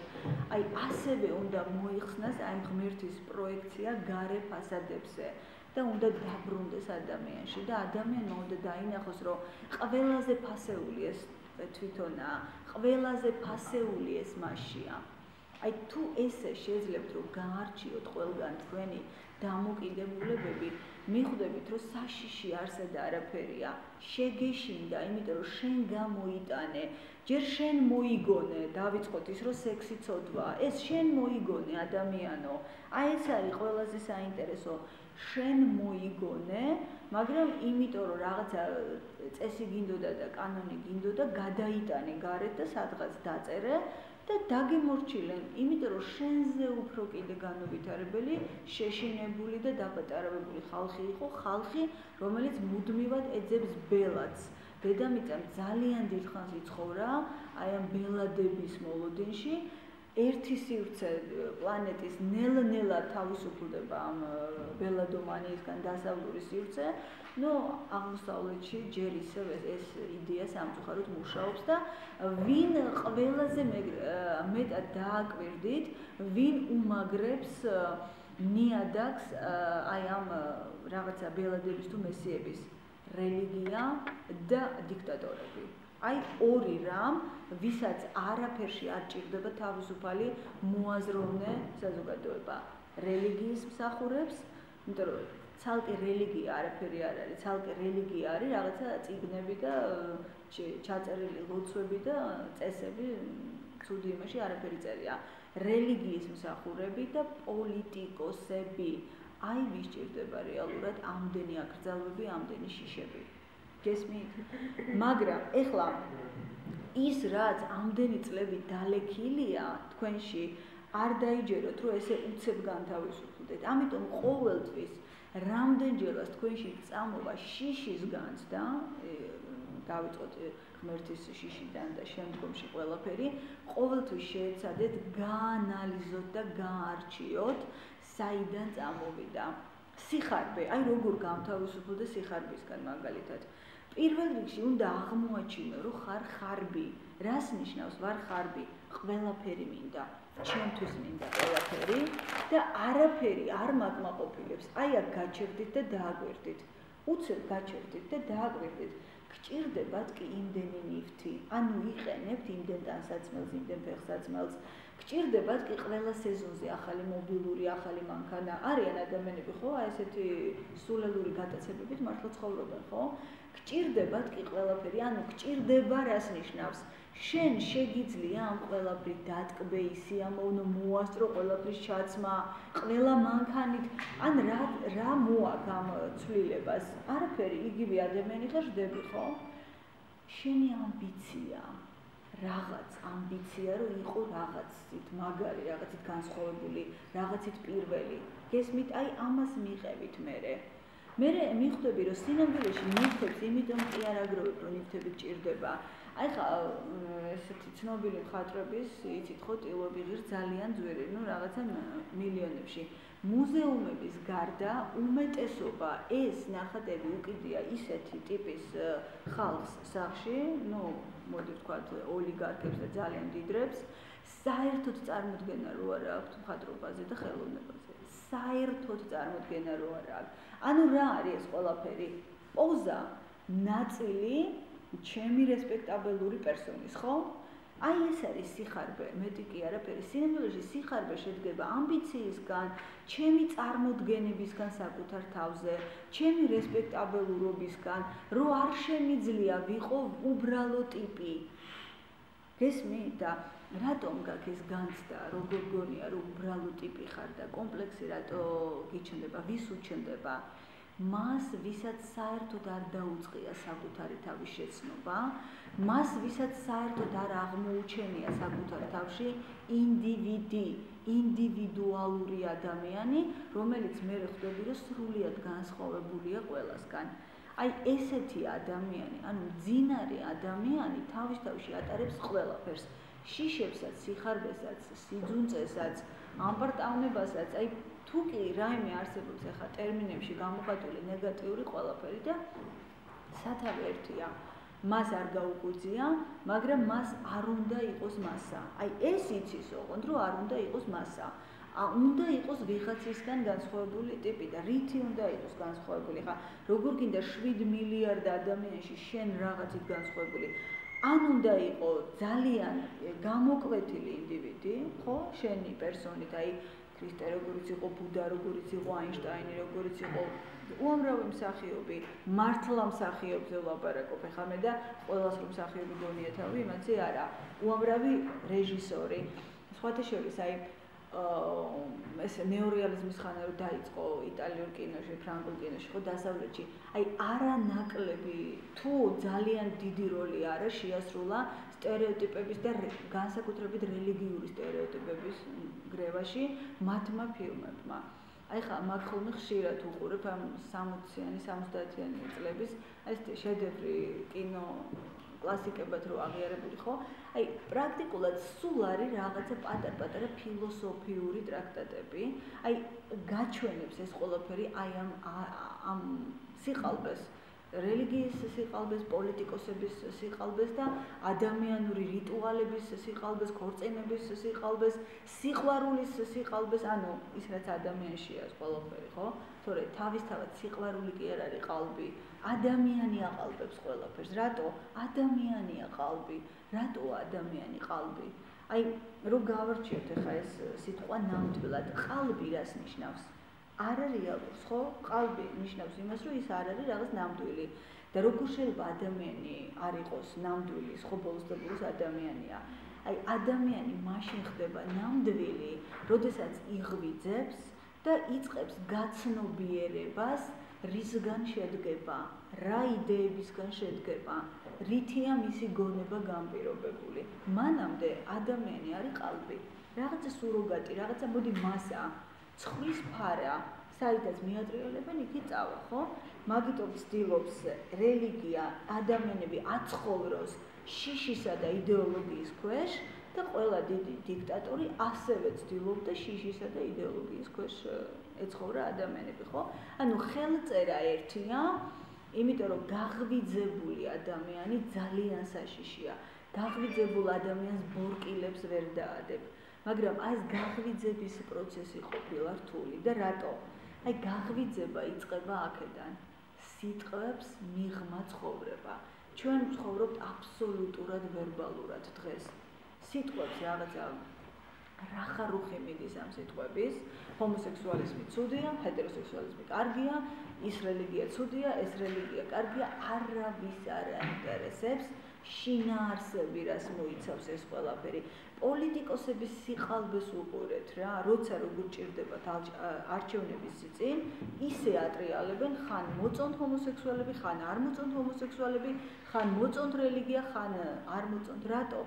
აი ასევე უნდა მოიხსნას აი ღმერთის პროექცია გარე ფასადებზე. და უნდა დაბრუნდეს ადამიანში და ადამიანმა უნდა დაინახოს, რომ ყველაზე ფასეული ეს თვითონაა, ყველაზე ფასეული ეს მასშია. აი თუ ესე შეძლებთ რომ გაარჩიოთ ყველგან თქვენი დამოკიდებულებები, მიხვდებით რომ საშიში არსად არაფერია, შეგეშინდა, იმიტომ რომ შენ გამოიტანე, ჯერ შენ მოიგონე, დავიწყოთ ის რომ სექსი ცოდვა, ეს შენ მოიგონე ადამიანო. აი ეს არის ყველაზე საინტერესო, შენ მოიგონე, მაგრამ იმიტომ რომ რაღაცა წესი გინდოდა და კანონი გინდოდა, გადაიტანე გარეთ და სადღაც დაწერე და დაგემორჩილე, იმიტომ რომ შენზე უფრო კიდე განუვითარებელი, შეშინებული და დაპატარავებული ხალხი იყო, ხალხი, რომელიც მუდმივად ეძებს ბელადს. დედამიწამ ძალიან დიდხანს იცხოვრა აი ამ ბელადების მოლოდინში. ერთი სივრცე პლანეტის ნელ-ნელა თავისუფლდება ამ ბელადომანიისგან დასავლური სივრცე. აღმოსავლეთში ჯერ ისევ ეს იდეა სამწუხაროდ მუშაობს და ვინ ყველაზე მეტად დააკვირდით, ვინ უმაგრებს ნიადაგს აი ამ რაღაცა ბელადების თუ მესიების რელიგია და დიქტატორები. აი ორი რამ, ვისაც არაფერში არ ჭირდება თავისუფალი მოაზროვნე საზოგადოება. რელიგიის მსახურებს, იმიტომ რომ ცალკე რელიგია არაფერი არ არის, ცალკე რელიგია არის რაღაცა წიგნები და ჩაწერილი ლოცვები და წესები, ცუდი იმაში არაფერი წერია. რელიგიის მსახურები და პოლიტიკოსები. აი ვის ჭირდება რეალურად ამდენი აკრძალვები, ამდენი შიშები. გესმით? მაგრამ ეხლა ის რაც ამდენი წლები დალექილია თქვენში, არ დაიჯეროთ, რომ ესე უცებ განთავისუფლდეთ. ამიტომ ყოველთვის რამდენჯერაც თქვენში წამოვა შიშის განცდა, დავიწყოთ ღმერთის შიშიდან და შემდგომში ყველაფერი, ყოველთვის შეეცადეთ გაანალიზოთ და გაარჩიოთ, საიდან წამოვიდა სიხარბე, აი როგორ გამთავისუფლდა სიხარბისგან მაგალითად. პირველ რიგში უნდა აღმოაჩინო, რომ ხარ ხარბი. რას ნიშნავს ვარ ხარბი? ყველაფერი მინდა. ჩემთვის მინდა ყველაფერი და არაფერი არ მაგმაყოფილებს. აი აქ გაჩერდით და დააგვერდით. უცებ გაჩერდით და დააგვერდით. გჭირდებათ კი იმდენი ნივთი, ანუ იყენებთ იმდენ ტანსაცმელს, იმდენ ფეხსაცმელს. გჭირდებათ კი ყველა სეზონზე ახალი მობილური, ახალი მანქანა. არიან ადამიანები ხო, აი ესეთი სულელური გატაცებებით მართლა ცხოვრობენ, ხო? გჭირდებათ კი ყველაფერი, ანუ გჭირდება რას ნიშნავს? შენ შეგიძლია ამ ყველაფრით დატკბე, სიამოვნო მოასწრო, ყველაფრის ჩაცმა, ყველა მანქანით, ან რა მოაქვს ამ ცვლილებას? არაფერი, იგივე ადამიანი ხარ, ჟდები, ხო? შენი ამბიცია, რაღაც ამბიცია, რომ იყო რაღაცით მაგარი, რაღაცით განსხვავებული, რაღაცით პირველი. გესმით, აი ამას მიყევით მერე. მერე მიხვდები, რომ სინამდვილეში ნივთებს იმიტომ კი არ აგროვებ, რომ ნივთები ჭირდება. აი ხა ესეთი ცნობილი მხატვრების, იცით ხო, ტილოები ღირს ძალიან ძვირი, რაღაცა მილიონებში. მუზეუმების გარდა უმეტესობა ეს ნახატები უკიდია ისეთი ტიპის ხალხს სახში, მოდი ვთქვათ, ოლიგარქებს და ძალიან დიდრებს, საერთოდ წარმოდგენა რო არ აქვთ მხატვრობაზე და ხელოვნებაზე. საერთოდ წარმოდგენა რო არ აქვს. ანუ რა არის ეს ყველაფერი? პოზა, ნაწილი ჩემი რესპექტაბელური პერსონის, ხო? აი ეს არის სიხარბე, მეტი კი არაფერი. სინამდვილეში სიხარბე შედგება ამბიციისგან, ჩემი წარმოდგენებისგან საკუთარ თავზე, ჩემი რესპექტაბელურობისგან, რომ არ შემიძლია ვიყო უბრალო ტიპი. გესმით? და რატომ გაქვს ეს განცდა, როგორ გონია, რომ უბრალო ტიპი ხარ და კომპლექსი რატო გიჩნდება, ვის უჩნდება? მას, ვისაც საერთოდ არ დაუწყია საკუთარი თავის შეცნობა, მას, ვისაც საერთოდ არ აღმოუჩენია საკუთარ თავში ინდივიდი, ინდივიდუალური ადამიანი, რომელიც მე ხვდები, რომ სრულიად განსხვავებულია ყველასგან. აი ესეთი ადამიანი, ანუ მძინარე ადამიანი თავის თავში ატარებს ყველაფერს. შიშებსაც, სიხარბესაც, სიძუნწესაც, ამპარტავნებასაც, აი თუ კი რაიმე არსებობს ახლა ტერმინებში გამოხატული ნეგატიური ყველაფერი და სათავე ერთია. მას არ გაუღვიძია, მაგრამ მას არ უნდა იყოს მასა. აი ეს იცის ოღონდ, რომ არ უნდა იყოს მასა. უნდა იყოს ვიღაცისგან განსხვავებული ტიპი და რითი უნდა იყოს განსხვავებული. ხა როგორ გინდა 7 მილიარდ ადამიანში შენ რაღაცით განსხვავებული. ან უნდა იყოს ძალიან გამოკვეთილი ინდივიდი, ხო? შენი პერსონით, აი ქრისტე როგორიც იყო, ბუდა როგორიც იყო, აინშტაინი როგორიც იყო, უამრავი მსახიობი, მართლა მსახიობზე ვლაპარაკობ ხა მე და ყველას რომ მსახიობი გონია თავი, იმათზე არა. უამრავი რეჟისორი. სხვათა შორის, აი ეს ნეორეალიზმის ხანა რომ დაიწყო იტალიურ კინოში, ფრანგულ კინოში, ხო დასავლეთში, აი არანაკლები თუ ძალიან დიდი როლი არა შეასრულა სტერეოტიპების და განსაკუთრებით რელიგიური სტერეოტიპების გრევაში მათმა ფილმებმა. აი ხა მაგ ხოლმე ხშირად უყურებ ამ 60-იანი, 70-იანი წლების ეს შედევრი კინო კლასიკებად რო აღიარებული ხო? აი პრაქტიკულად სულ არის რაღაცა პატარ-პატარა ფილოსოფიური ტრაქტატები. აი გაჩვენებს ეს ყველაფერი აი ამ სიყალბეს, რელიგიის სიყალბეს, პოლიტიკოსების სიყალბეს და ადამიანური რიტუალების სიყალბეს, ქორწინების სიყალბეს, სიყვარულის სიყალბეს, ანუ ის რაც ადამიანშია ეს ყველაფერი, ხო? თორე თავისთავად სიყვარული კი არ არის ყალბი. ადამიანი აყალბებს ყველაფერს. რატო? ადამიანია ყალბი. რატო ადამიანი ყალბი? აი, რო გავარჩიოთ ახლა ეს სიტყვა ნამდვილად, ყალბი რას ნიშნავს? არარეალურს, ხო? ყალბი ნიშნავს იმას, რომ ის არ არის რაღაც ნამდვილი. და როგორ შეიძლება ადამიანი არ იყოს ნამდვილი, ხო, ბოლოს და ბოლოს ადამიანია. აი, ადამიანი მაშინ ხდება ნამდვილი, როდესაც იღვიძებს და იწყებს გაცნობიერებას, რისგან შედგება, რა იდეებისგან შედგება, რითია მისი გონება განპირობებული. მანამდე ადამიანი არის ყალბი, რაღაცა სუროგატი, რაღაცა მოდი მასა, ცხვრის ფარა, საიდანაც მიატრიალებენ, იქი წავა, ხო? მაგიტომ ცდილობს რელიგია ადამიანები აცხოვროს შიშისა და იდეოლოგიის ქვეშ და ყველა დიდი დიქტატორი ასევე ცდილობდა შიშისა და იდეოლოგიის ქვეშ ეცხოვრა ადამიანები, ხო? ანუ ხელწერა ერთია, იმიტომ რომ გაღვიძებული ადამიანი ძალიან საშიშია. გაღვიძებულ ადამიანს ბორკილებს ვერ დაადებ. მაგრამ აი ეს გაღვიძების პროცესი ყოფილა რთული და რატო? აი გაღვიძება იწყება აქედან. სიტყვებს მიღმა ცხოვრება. ჩვენ ვცხოვრობთ აბსოლუტურად ვერბალურად დღეს. სიტყვებს რაღაცა რახარუხი მიდის ამ სიტყვების, ჰომოსექსუალიზმი ცუდია, ჰეტეროსექსუალიზმი კარგია, ის რელიგია ცუდია, ეს რელიგია კარგია, არავის არ აინტერესებს შინაარსები რას მოიცავს ეს ყველაფერი. პოლიტიკოსების სიყალბეს უყურეთ რა, როცა როგორ ჭირდებათ არჩევნების წინ, ისე ატრიალებენ ხან მოწონთ ჰომოსექსუალები, ხან არ მოწონთ ჰომოსექსუალები, ხან მოწონთ რელიგია, ხან არ მოწონთ. რატო?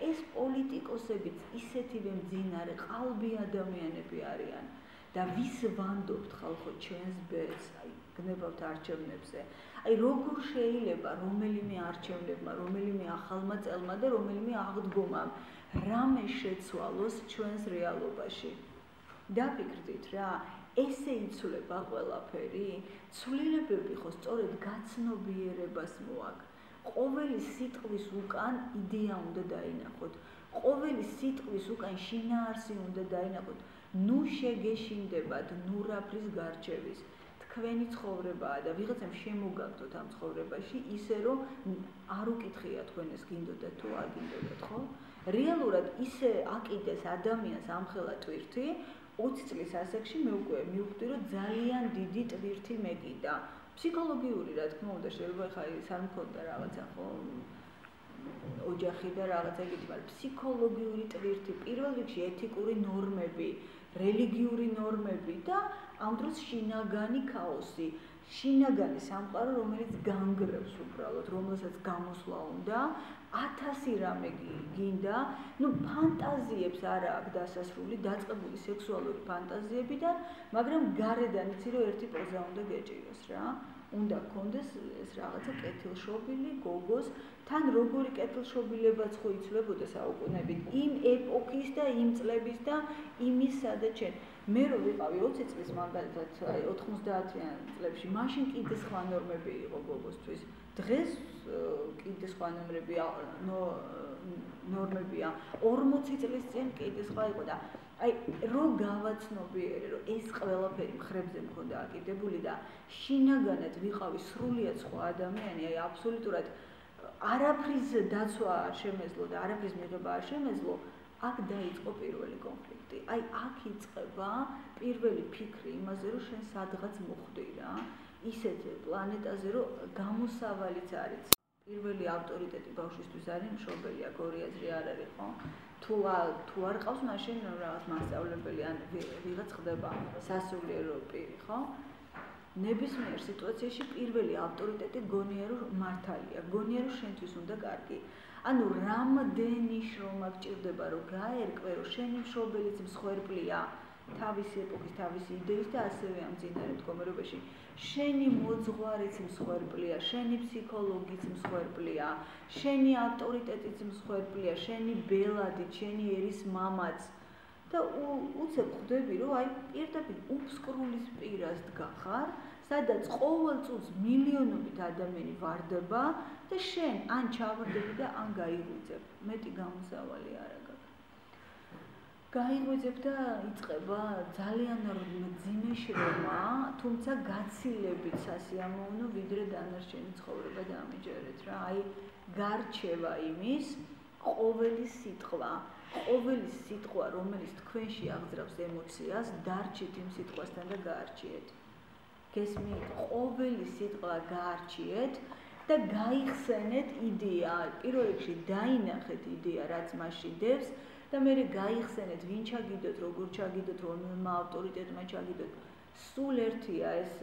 ეს პოლიტიკოსებიც ისეთივე მძინარე ყალბი ადამიანები არიან და ვის ვანდობთ ხალხო ჩვენს ბედს, აი გნებავთ არჩევნებზე. აი როგორ შეიძლება რომელიმე არჩევნებმა, რომელიმე ახალმა წელმა და რომელიმე აღდგომამ რამე შეცვალოს ჩვენს რეალობაში. დაფიქრდით რა, ესე იცვლება ყველაფერი, ცვლილებები ხო სწორედ გაცნობიერებას მოაქვს. ყოველი სიტყვის უკან იდეა უნდა დაინახოთ. ყოველი სიტყვის უკან შინაარსი უნდა დაინახოთ. ნუ შეგეშინდებათ ნურაფრის გარჩევის. თქვენი ცხოვრებაა და ვიღაცამ შემოგაგდოთ ამ ცხოვრებაში ისე რომ არ უკითხია თქვენ ეს გინდოდათ თუ არ გინდოდათ, ხო? რეალურად ისე აკიდეს ადამიანს ამხელა ტვირთი, 20 წლის ასაკში მე უკვე მივხვდი რომ ძალიან დიდი ტვირთი მეკიდა. ფსიქოლოგიური რა თქმა უნდა შეიძლება ხა ის არ მქონდა რაღაცა ხო ოჯახი და რაღაცა იგივე, მაგრამ ფსიქოლოგიური ტვირთი, პირველ რიგში ეთიკური ნორმები, რელიგიური ნორმები და ამ დროს შინაგანი ქაოსი, შინაგანი სამყარო, რომელიც განგრევს უბრალოდ, რომელსაც გამოსვლა უნდა, 1000 რამე გინდა, ნუ ფანტაზიებს არა აქვს დასასრული, დაწყებული სექსუალური ფანტაზიებიდან, მაგრამ გარედან იცი რომ ერთი პოზა უნდა გეჭიროს რა. უნდა გქონდეს ეს რაღაცა კეთილშობილი, გოგოს, თან როგორი კეთილშობილებაც ხო იცვლებოდა საუკუნეებით, იმ ეპოქის და იმ წლების და იმის სადაც ჩვენ მე რო ვიყავი 20 წლის მაგალითად 90-იან წლებში, მაშინ კიდე სხვა ნორმები იყო გოგოსთვის. დღეს კიდე სხვა ნორმებია 40 წლის წინ კიდე სხვა იყო და აი რო გავაცნობიერე რომ ეს ყველაფერი მხრებზე მქონდა აკიდებული და შინაგანად ვიყავი სრულიად სხვა ადამიანი, აი აბსოლუტურად არაფრის დაცვა არ შემეძლო და არაფრის მიღება არ შემეძლო, აქ დაიწყო პირველი კონფლიქტი. აი აქ იწყება პირველი ფიქრი იმაზე, რომ შენ სადღაც მოხვდი რა, ისეთ პლანეტაზე, რომ გამოსავალიც არის. პირველი ავტორიტეტი ბავშვისთვის არის მშობელი, აქ ორი აზრი არ არის, ხო? თუ არ ყავს, მაშინ რაღაც მასწავლებელი ან ვიღაც ხდება სასულიერო პირი, ხო? ნებისმიერ სიტუაციაში პირველი ავტორიტეტი გონია რომ მართალია, გონია რომ შენთვის უნდა კარგი. ანუ რამდენი შრომა გჭირდება რომ გაერკვე რომ შენი მშობელიც მსხვერპლია თავისი ეპოქის, თავისი იდეის და ასევე ამ წინარე მდგომარეობაში. შენი მოძღვარიც მსხვერპლია, შენი ფსიქოლოგიც მსხვერპლია, შენი ავტორიტეტიც მსხვერპლია, შენი ბელადი, შენი ერის მამაც. და უცებ ხვდები რომ აი პირდაპირ უფსკრულის პირას დგახარ, სადაც ყოველ წუთს მილიონობით ადამიანი ვარდება და შენ ან ჩავარდები და ან გაიღვიძებ. მეტი გამოსავალი არ აქვს. გაიღვიძებ და იწყება ძალიან მძიმე შრომა, თუმცა გაცილებით სასიამოვნო ვიდრე დანარჩენი ცხოვრება დამიჯერეთ რა. აი გარჩევა იმის ყოველი სიტყვა, რომელიც თქვენში აღძრავს ემოციას, დარჩით იმ სიტყვასთან და გაარჩიეთ. გესმით, ყოველი სიტყვა გაარჩიეთ და გაიხსენეთ იდეა. პირველ რიგში დაინახეთ იდეა, რაც მასში დევს და მერე გაიხსენეთ, ვინ ჩაგიდოთ, როგორ ჩაგიდოთ, რომელმა ავტორიტეტმა ჩაგიდოთ. სულ ერთია ეს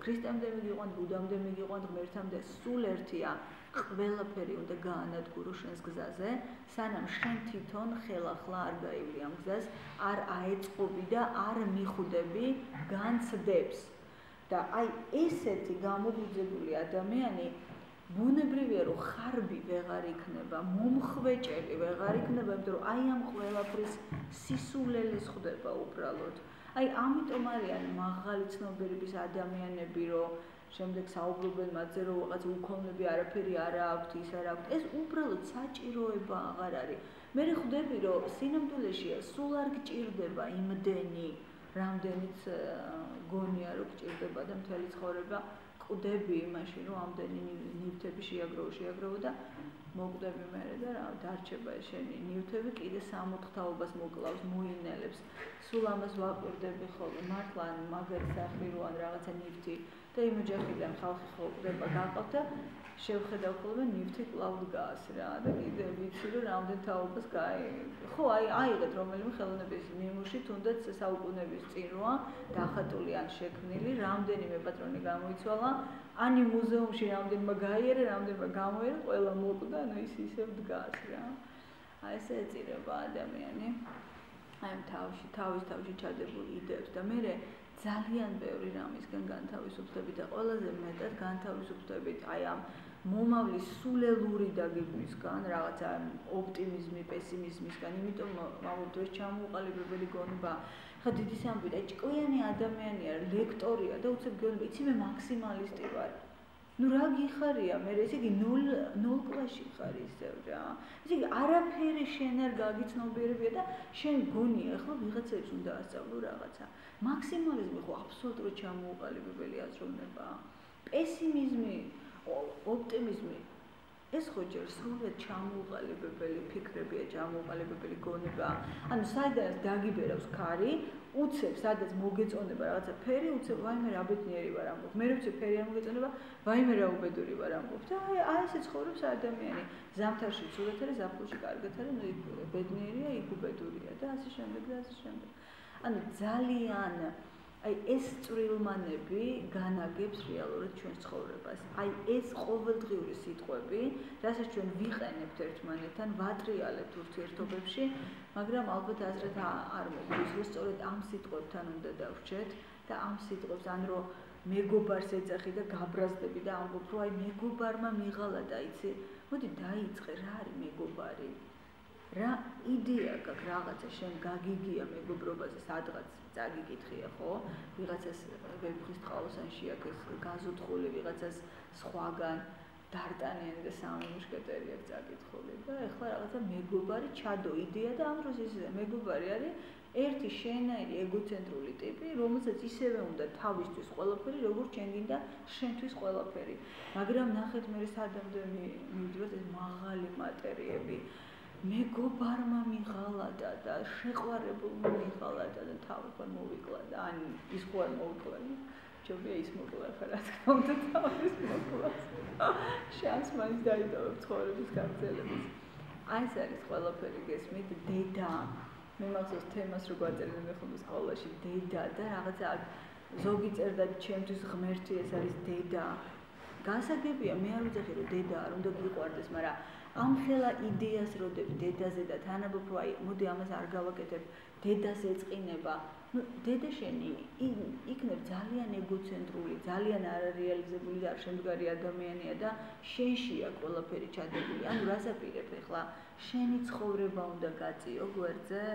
ქრისტემდე მიგიყვანთ, ბუდამდე მიგიყვანთ, ღმერთამდე, სულ ერთია. ყველაფერი უნდა გაანადგურო შენს გზაზე, სანამ შენ თვითონ ხელახლა არ გაივლი ამ გზას, არ აეწყობი და არ მიხვდები განცდებს. და აი ესეთი გამოგუძებული ადამიანი ბუნებრივია რომ ხარბი ვეღარ იქნება, მომხვეჭელი ვეღარ იქნება, იმიტომ რომ აი ამ ყველაფრის სისულელეს ხვდება უბრალოდ. აი ამიტომ არიან მაღალი ცნობიერების ადამიანები, რომ შემდეგ საუბრობენ მათზე, რომ რაღაც უქონლები არაფერი არ აქვთ, ის არ აქვთ. ეს უბრალოდ საჭიროება აღარ არის. მე ხვდები, რომ სინამდვილეში სულ არ გჭირდება იმდენი, რამდენიც გონია, რომ გჭირდება და მთელი ცხოვრება კვდები იმაში, რომ ამდენი ნივთები შეაგროვო და მოკვდები მერე და რა დარჩება შენი ნივთები კიდე 60 თაობას მოკლავს, მოინელებს. სულ ამას ვაკვირდები ხოლმე, მართლა ან მაგარი სახრი რო ან რაღაცა ნივთი და იმ ოჯახიდან ხალხი ხო კვდება გაყავთ და შევხედავ ხოლმე ნივთი კვლავ დგას რა და კიდე ვიცი რომ რამდენ თაობას ხო აიღეთ რომელიმე ხელოვნების ნიმუში თუნდაც საუკუნეების წინ როა დახატული ან შექმნილი რამდენიმე პატრონი გამოიცვალა ან იმ მუზეუმში რამდენმა გაიარა რამდენმა გამოიერა ყველა მოკვდა ანუ ის ისევ დგას რა აი ესე ეწირება ადამიანი აი თავის თავში ჩადებული იდეებს და მე ძალიან ბევრი რამისგან განთავისუფლდებით და ყველაზე მეტად განთავისუფლდებით აი ამ მომავლის სულელური დაგეგმვისგან, რაღაცა ოპტიმიზმი, პესიმიზმისგან, იმიტომ ვამბობთ ეს ჩამოუყალიბებელი გონება. ხა დიდი სამბით, აი ჭკვიანი ადამიანია, ლექტორია და უცებ გეუბნება, იცი მე მაქსიმალისტი ვარ. ნუ რა გიხარია, მე ესე იგი 0 კლასში ხარ ისევ რა. ესე იგი არაფერი შენ არ გაგიცნობიერებია და შენ გონია, ხო ვიღაცებს უნდა ასწავლო რაღაცა. მაქსიმალიზმი ხო აბსოლუტურად ჩამოუყალიბებელი აზროვნებაა. პესიმიზმი, ოპტიმიზმი ეს ხო ჯერ სრულად ჩამოუყალიბებელი ფიქრებია, ჩამოუყალიბებელი გონებაა. ანუ სადაც დაგიბერავს ქარი, უცებ სადაც მოგეწონება რაღაცა ფერი, უცებ ვაიმე რა ბედნიერი ვარ ამბობ. მე ვიცი ფერი არ მოგეწონება, ვაიმე რა უბედური ვარ ამბობ. და აი ესე ცხოვრობს ადამიანი. ზამთარში ცუდად არის, ზაფხულში კარგად არის, ნუ იქ ბედნიერია, იქ უბედურია და ასე შემდეგ და ასე შემდეგ. ანუ ძალიან აი ეს წვრილმანები განაგებს რეალურად ჩვენს ცხოვრებას. აი ეს ყოველდღიური სიტყვები, რასაც ჩვენ ვიყენებთ ერთმანეთთან, ვატრიალებთ ურთიერთობებში, მაგრამ ალბათ აზრად არ მოგდის, რომ სწორედ ამ სიტყვებთან უნდა დავრჩეთ და ამ სიტყვებს ან რომ მეგობარს ეძახი და გაბრაზდები და ამბობ, რომ აი მეგობარმა მიღალა და იცი, მოდი დაიწყე რა არის მეგობარი. რა იდეა გაქვს რაღაცა შენ გაგიგია მეგობრობაზე სადღაც წაგიკითხია ხო ვიღაცას ვებხის ტყავოსანში აქვს გაზოთხული ვიღაცას სხვაგან დარტანიანი და სამი მუშკეტერი აქვს წაკითხული და ეხლა რაღაცა მეგობარი ჩადო იდეა და ამ დროს ის მეგობარი არის ერთი შენაირი ეგოცენტრული ტიპი, რომელსაც ისევე უნდა თავისთვის ყველაფერი, როგორც შენ გინდა შენთვის ყველაფერი. მაგრამ ნახეთ მე სადამდე მივიდივართ ეს მაღალი მატერიები. მეგობარმა მიღალადა და შეყვარებულმა მიღალადა და თავი ხარ მოვიკლა და ან ის ხო არ მოვიკლა. ჯობია ის მოკლა ხარ რა თქმა უნდა თავის მოკლა. შანს მაინც დაიდოვებ ცხოვრების გაგრძელებას. აი ეს არის ყველაფერი გესმით დედა მე მახსოვს თემას რო გვაწერენ მე ხოლმე სკოლაში დედა და რაღაცა ზოგი წერდა ჩემთვის ღმერთი ეს არის დედა. გასაგებია მე არ ვიცი რომ დედა არ უნდა გიყვარდეს, მაგრამ ამ ხელა იდეას როდები დედაზე და თანაბრად რომ აი მოდი ამას არ გავაკეთებ დედას ეწყინება. დედა შენი იქნებ ძალიან ეგოცენტრული, ძალიან არარეალიზებული და არ შემდგარი ადამიანია და შენშია ყველაფერი ჩადებული. ანუ რას აპირებ ახლა? შენი ცხოვრება უნდა გაწიო გვერდზე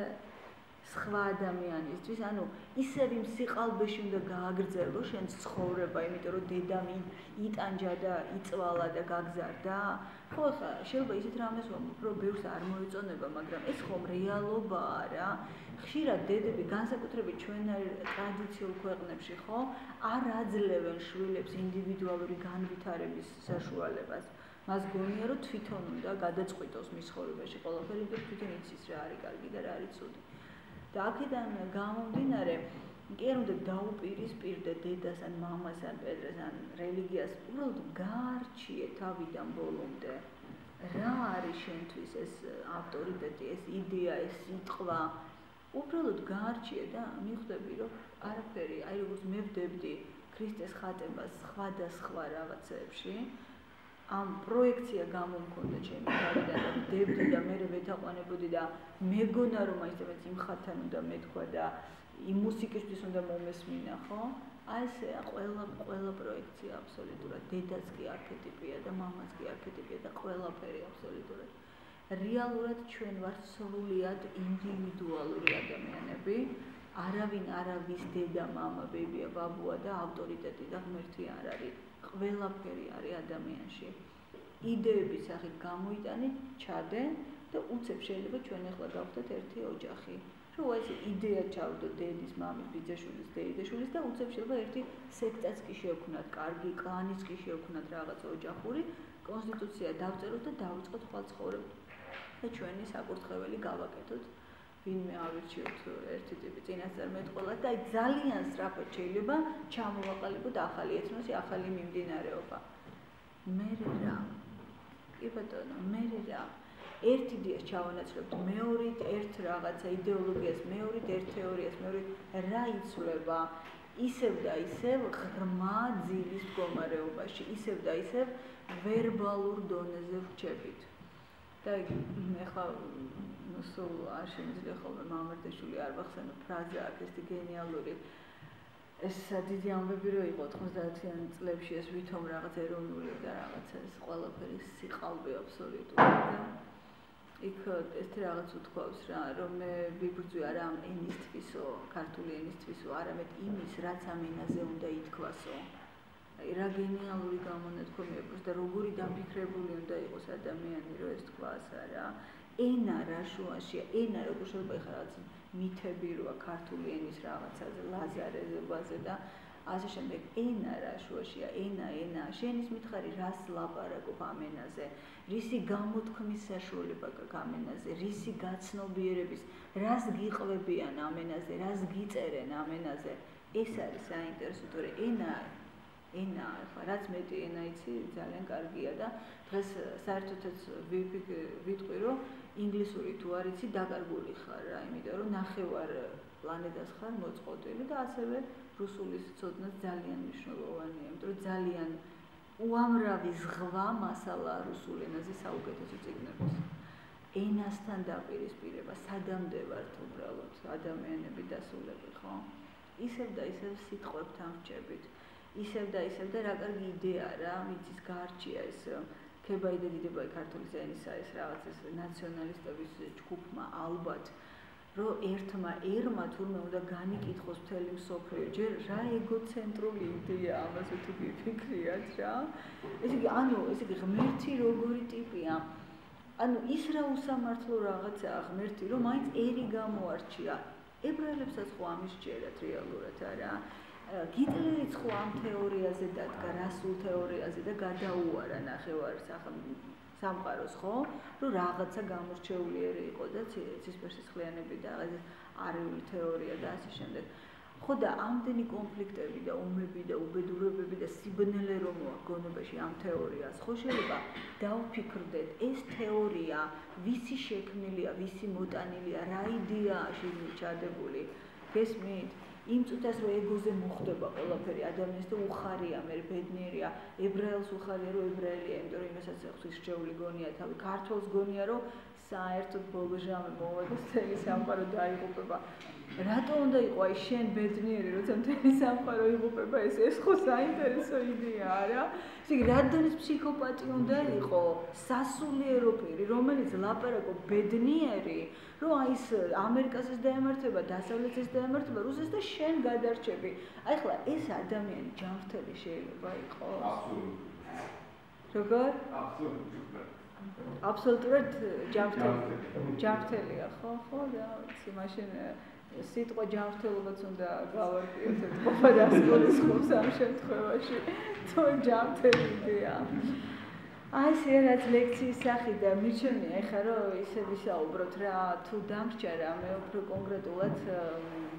სხვა ადამიანისთვის, ანუ ისევ იმ სიყალბეში უნდა გააგრძელო შენ ცხოვრება, იმიტომ რომ დედამ იტანჯა და იწვალა და გაგზარდა. ხო ხა, შეიძლება ისეთ რამეს უფრო ბევრს არ მოეწონება, მაგრამ ეს ხომ რეალობაა რა. ხშირად დედები განსაკუთრებით ჩვენ ტრადიციულ ქვეყნებში ხო არ აძლევენ შვილებს ინდივიდუალური განვითარების საშუალებას. მას გონია რომ თვითონ უნდა გადაწყვიტოს მის ცხოვრებაში ყველაფერი და თვითონ იცის რა არის კარგი და რა არის ცუდი. და აქედან გამომდინარე კი არ უნდა დაუპირისპირდე დედას ან მამას ან პედრეს ან რელიგიას, უბრალოდ გაარჩიე თავიდან ბოლომდე რა არის შენთვის ეს ავტორიტეტი, ეს იდეა, ეს სიტყვა. უბრალოდ გაარჩიე და მიხვდები რომ არაფერი, აი როგორც მე ვდებდი ქრისტეს ხატებას სხვადასხვა რაღაცებში, ამ პროექცია გამომქონდა ჩემი თავიდან და ვდებდი და მე ვეთაყვანებოდი და მეგონა რომ აი ეს იმ ხატთან უნდა მეთქვა და იმ მუსიკისთვის უნდა მომესმინა, ხო? აი ესე ყველა პროექცია აბსოლუტურად დედაც კი არქეტიპია და მამაც კი არქეტიპია და ყველაფერი აბსოლუტურად. რეალურად ჩვენ ვართ სრულიად ინდივიდუალური ადამიანები, არავინ არავის დედა, მამა, ბებია, ბაბუა და ავტორიტეტი და ღმერთი არ არის. ყველაფერი არის ადამიანში. იდეების სახით გამოიტანე, ჩადე და უცებ შეიძლება ჩვენ ახლა გავხდეთ ერთი ოჯახი. რომ ეს იდეა ჩავდო დედის, მამის, ბიძაშვილის, დეიდაშვილის და უცებ შეიძლება ერთი სექტაც კი შევქნათ, კარგი კლანიც კი შევქნათ რაღაც ოჯახური, კონსტიტუცია დავწეროთ და დავიწყოთ ხვალ ცხოვრება. და ჩვენი საკურთხეველი გავაკეთოთ, ვინმე ავირჩიოთ ერთი ტიპი წინასწარმეტყველად და აი ძალიან სწრაფად შეიძლება ჩამოვაყალიბოთ ახალი ეთნოსი, ახალი მიმდინარეობა. მე რა. კი ბატონო, მე რა. ერთ იდეას ჩავანაცვლებთ, მეორედ ერთ რაღაცა იდეოლოგიას, მეორედ ერთ თეორიას, მეორედ რა იცვლება, ისევ და ისევ ღრმა ძილის მდგომარეობაში, ისევ და ისევ ვერბალურ დონეზე ვრჩებით. და ეხლა სულ არ შემიძლია ხოლმე მამარდაშვილი არ ვახსენო ფრაზა აქვს ესეთი გენიალური ეს დიდი ამბები რო იყო 90-იან წლებში ეს ვითომ რაღაც ეროვნული და რაღაც ეს ყველაფერი სიყალბე აბსოლუტური და იქ ესეთი რაღაც უთქვავს რა რომ მე ვიბრძვი არა ამ ენისთვისო, ქართული ენისთვისო, არამედ იმის რაც ამ ენაზე უნდა ითქვასო. აი რა გენიალური გამონათქვამია და როგორი დაფიქრებული უნდა იყოს ადამიანი რომ ეს თქვას არა. ენა რა შუაშია, ენა როგორ შეიძლება ეხლა რაღაც მითები როა ქართული ენის რაღაცაზე, ლაზარეზებაზე და ასე შემდეგ. ენა რა შუაშია, ენა, შენის მითხარი რას ლაპარაკობ ამ ენაზე, რისი გამოთქმის საშუალება გაქვს ამ ენაზე, რისი გაცნობიერების, რას გიყვებიან ამ ენაზე, რას გიწერენ ამ ენაზე. ეს არის საინტერესო, თორემ ენა, ახლა რაც მეტი ენა იცი, ძალიან კარგია და დღეს საერთოდაც ვიტყვი რომ ინგლისური თუ არ იცი, დაკარგული ხარ რა, იმიტომ რომ ნახევარ პლანეტას ხარ მოწყობილი და ასევე რუსულის ცოდნაც ძალიან მნიშვნელოვანია, იმიტომ რომ ძალიან უამრავი ზღვა მასალა რუსულ ენაზე საუკეთესო წიგნების. ენასთან დაპირისპირება, სადამდე ვართ უბრალოდ ადამიანები დასულები, ხო? ისევ და ისევ სიტყვებთან ვრჩებით. ისევ და რა კარგი იდეაა რა, ვიცის გაარჩია ეს ქებაი და დიდებაი ქართული ენის ეს რაღაც ეს ნაციონალისტების ჯგუფმა ალბათ რომ ერთმა ერმა თურმე უნდა განიკითხოს მთელი მსოფლიო, ჯერ რა ეგოცენტრული იდეა ამაზე თუ გიფიქრიათ რა. ესე იგი, ესე იგი ღმერთი როგორი ტიპია? ის რა უსამართლო რაღაცაა ღმერთი, რომ მაინც ერი გამოარჩია. ებრაელებსაც ხო ამის ჯერათ რეალურად არა? გიტლერიც ხო ამ თეორიაზე დადგა, რასულ თეორიაზე და გადაუარა ნახევარ სამყაროს, ხო? რომ რაღაცა გამორჩეულიერი იყო და ცისფერსისხლიანები და არიული თეორია და ასე შემდეგ. ხო და ამდენი კონფლიქტები და ომები და უბედურებები და სიბნელე რომ მოაქვს გონებაში ამ თეორიას, ხო შეიძლება დავფიქრდეთ, ეს თეორია ვისი შექმნილია, ვისი მოტანილია, რა იდეაა შეჩადებული, გესმით? იმ წუთას რომ ეგოზე მოხდება ყველაფერი ადამიანს და უხარია, მე ბედნიერია, ებრაელს უხარია რომ ებრაელია, იმიტომ რომ იმასაც ღვთისმსჯავრული გონია თავი, ქართველს გონია რომ საერთოდ ბოლო ჟამე მოვა და მთელი სამყარო დაიღუპება. რატო უნდა იყო აი შენ ბედნიერი, როცა მთელი სამყარო იღუპება, ეს ხო საინტერესო იდეა არა? ესე იგი, რადგანის ფსიქოპატი უნდა იყო სასულიერო პირი, რომელიც ლაპარაკო ბედნიერი, რომ აი ეს ამერიკასაც დაემართება, დასავლეთსაც დაემართება, რუსეთს და შენ გადარჩები. აი ხლა ეს ადამიანი ჯანმრთელი შეიძლება იყოს? როგორ? აბსოლუტურად ჯანმრთელია, ხო, რა ვიცი, მაშინ სიტყვა ჯანმრთელობაც უნდა გავარკვიოთ ერთყოფა და გულისხმობს ამ შემთხვევაში, თუ ჯანმრთელი იდეა. აი ეს რაც ლექციის სახი და მიჩვენე ახლა რომ ისე ვისაუბროთ რა, თუ დამრჩა რა, მე უფრო კონკრეტულად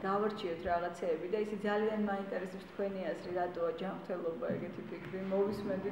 დავარჩიოთ რაღაცეები და ისე ძალიან მაინტერესებს თქვენი აზრი, რატოა ჯანმრთელობა ეგეთი ფიქრი, მოვისმენთ